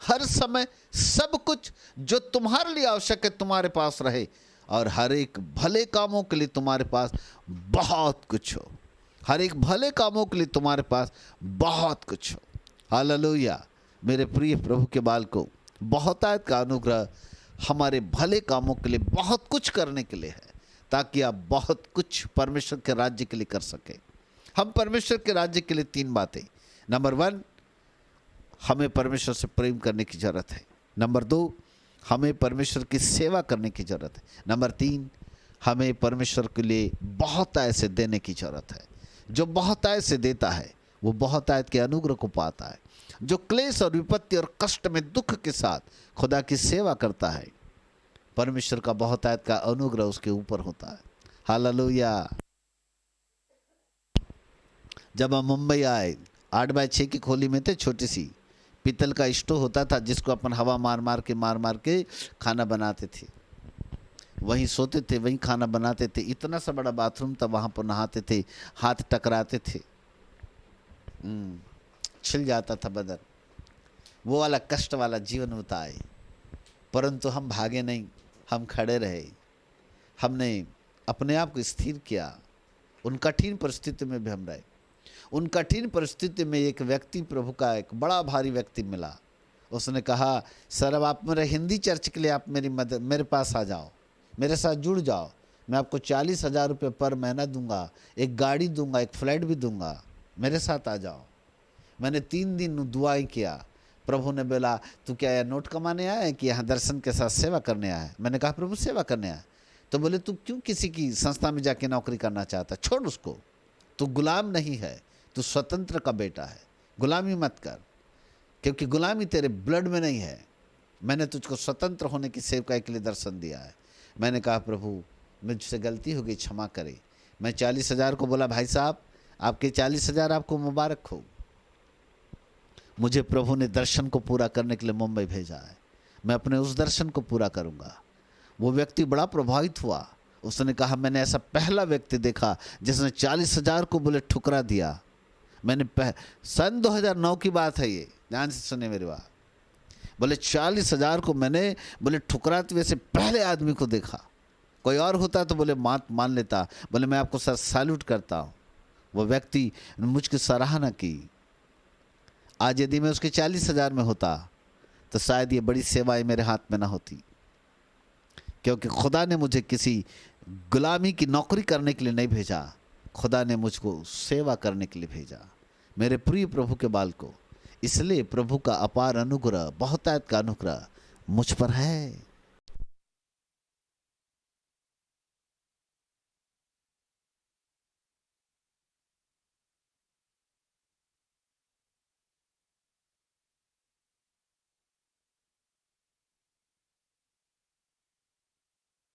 A: हर समय सब कुछ जो तुम्हारे लिए आवश्यक है तुम्हारे पास रहे, और हर एक भले कामों के लिए तुम्हारे पास बहुत कुछ हो। हर एक भले कामों के लिए तुम्हारे पास बहुत कुछ हो। हालेलुया। मेरे प्रिय प्रभु के बालकों, बहुतायत का अनुग्रह हमारे भले कामों के लिए, बहुत कुछ करने के लिए है, ताकि आप बहुत कुछ परमेश्वर के राज्य के लिए कर सकें। हम परमेश्वर के राज्य के लिए 3 बातें, नंबर 1 हमें परमेश्वर से प्रेम करने की ज़रूरत है, नंबर 2 हमें परमेश्वर की सेवा करने की ज़रूरत है, नंबर 3 हमें परमेश्वर के लिए बहुतायत से देने की ज़रूरत है। जो बहुतायत से देता है वो बहुतायत के अनुग्रह को पाता है। जो क्लेश और विपत्ति और कष्ट में दुख के साथ खुदा की सेवा करता है, परमेश्वर का बहुतायत का अनुग्रह उसके ऊपर होता है। हालेलुया। जब हम मुंबई आए, 8x6 की खोली में थे, छोटी सी पीतल का स्टोव होता था जिसको अपन हवा मार मार के खाना बनाते थे। वहीं सोते थे, वहीं खाना बनाते थे। इतना सा बड़ा बाथरूम था, वहाँ पर नहाते थे, हाथ टकराते थे, छिल जाता था बदन। वो वाला कष्ट वाला जीवन बिताए, परंतु हम भागे नहीं, हम खड़े रहे। हमने अपने आप को स्थिर किया। उन कठिन परिस्थिति में भी हम रहे। उन कठिन परिस्थिति में एक व्यक्ति, प्रभु का एक बड़ा भारी व्यक्ति मिला। उसने कहा, सर अब आप मेरे हिंदी चर्च के लिए आप मेरे पास आ जाओ, मेरे साथ जुड़ जाओ, मैं आपको 40,000 रुपये पर महीना दूंगा, एक गाड़ी दूंगा, एक फ्लैट भी दूंगा, मेरे साथ आ जाओ। मैंने 3 दिन दुआएं किया। प्रभु ने बोला तू क्या यहाँ नोट कमाने आया है कि यहाँ दर्शन के साथ सेवा करने आया है? मैंने कहा प्रभु सेवा करने आया। तो बोले तू क्यों किसी की संस्था में जाके नौकरी करना चाहता? छोड़ उसको, तू गुलाम नहीं है, तू स्वतंत्र का बेटा है, गुलामी मत कर, क्योंकि गुलामी तेरे ब्लड में नहीं है। मैंने तुझको स्वतंत्र होने की सेवकाई के लिए दर्शन दिया है। मैंने कहा प्रभु मुझसे गलती हो गई, क्षमा करे। मैं 40,000 को बोला भाई साहब आपके 40,000 आपको मुबारक हो। मुझे प्रभु ने दर्शन को पूरा करने के लिए मुंबई भेजा है, मैं अपने उस दर्शन को पूरा करूंगा। वो व्यक्ति बड़ा प्रभावित हुआ। उसने कहा मैंने ऐसा पहला व्यक्ति देखा जिसने 40,000 को बोले ठुकरा दिया। मैंने सन 2009 की बात है ये, ध्यान से सुने मेरी बात। बोले 40,000 को मैंने बोले ठुकराते हुए से पहले आदमी को देखा। कोई और होता तो बोले मान लेता। बोले मैं आपको सर सैल्यूट करता हूँ। वो व्यक्ति मुझकी सराहना की। आज यदि मैं उसके 40,000 में होता तो शायद ये बड़ी सेवाएं मेरे हाथ में ना होती, क्योंकि खुदा ने मुझे किसी गुलामी की नौकरी करने के लिए नहीं भेजा, खुदा ने मुझको सेवा करने के लिए भेजा। मेरे प्रिय प्रभु के बाल को, इसलिए प्रभु का अपार अनुग्रह, बहुतायत का अनुग्रह मुझ पर है।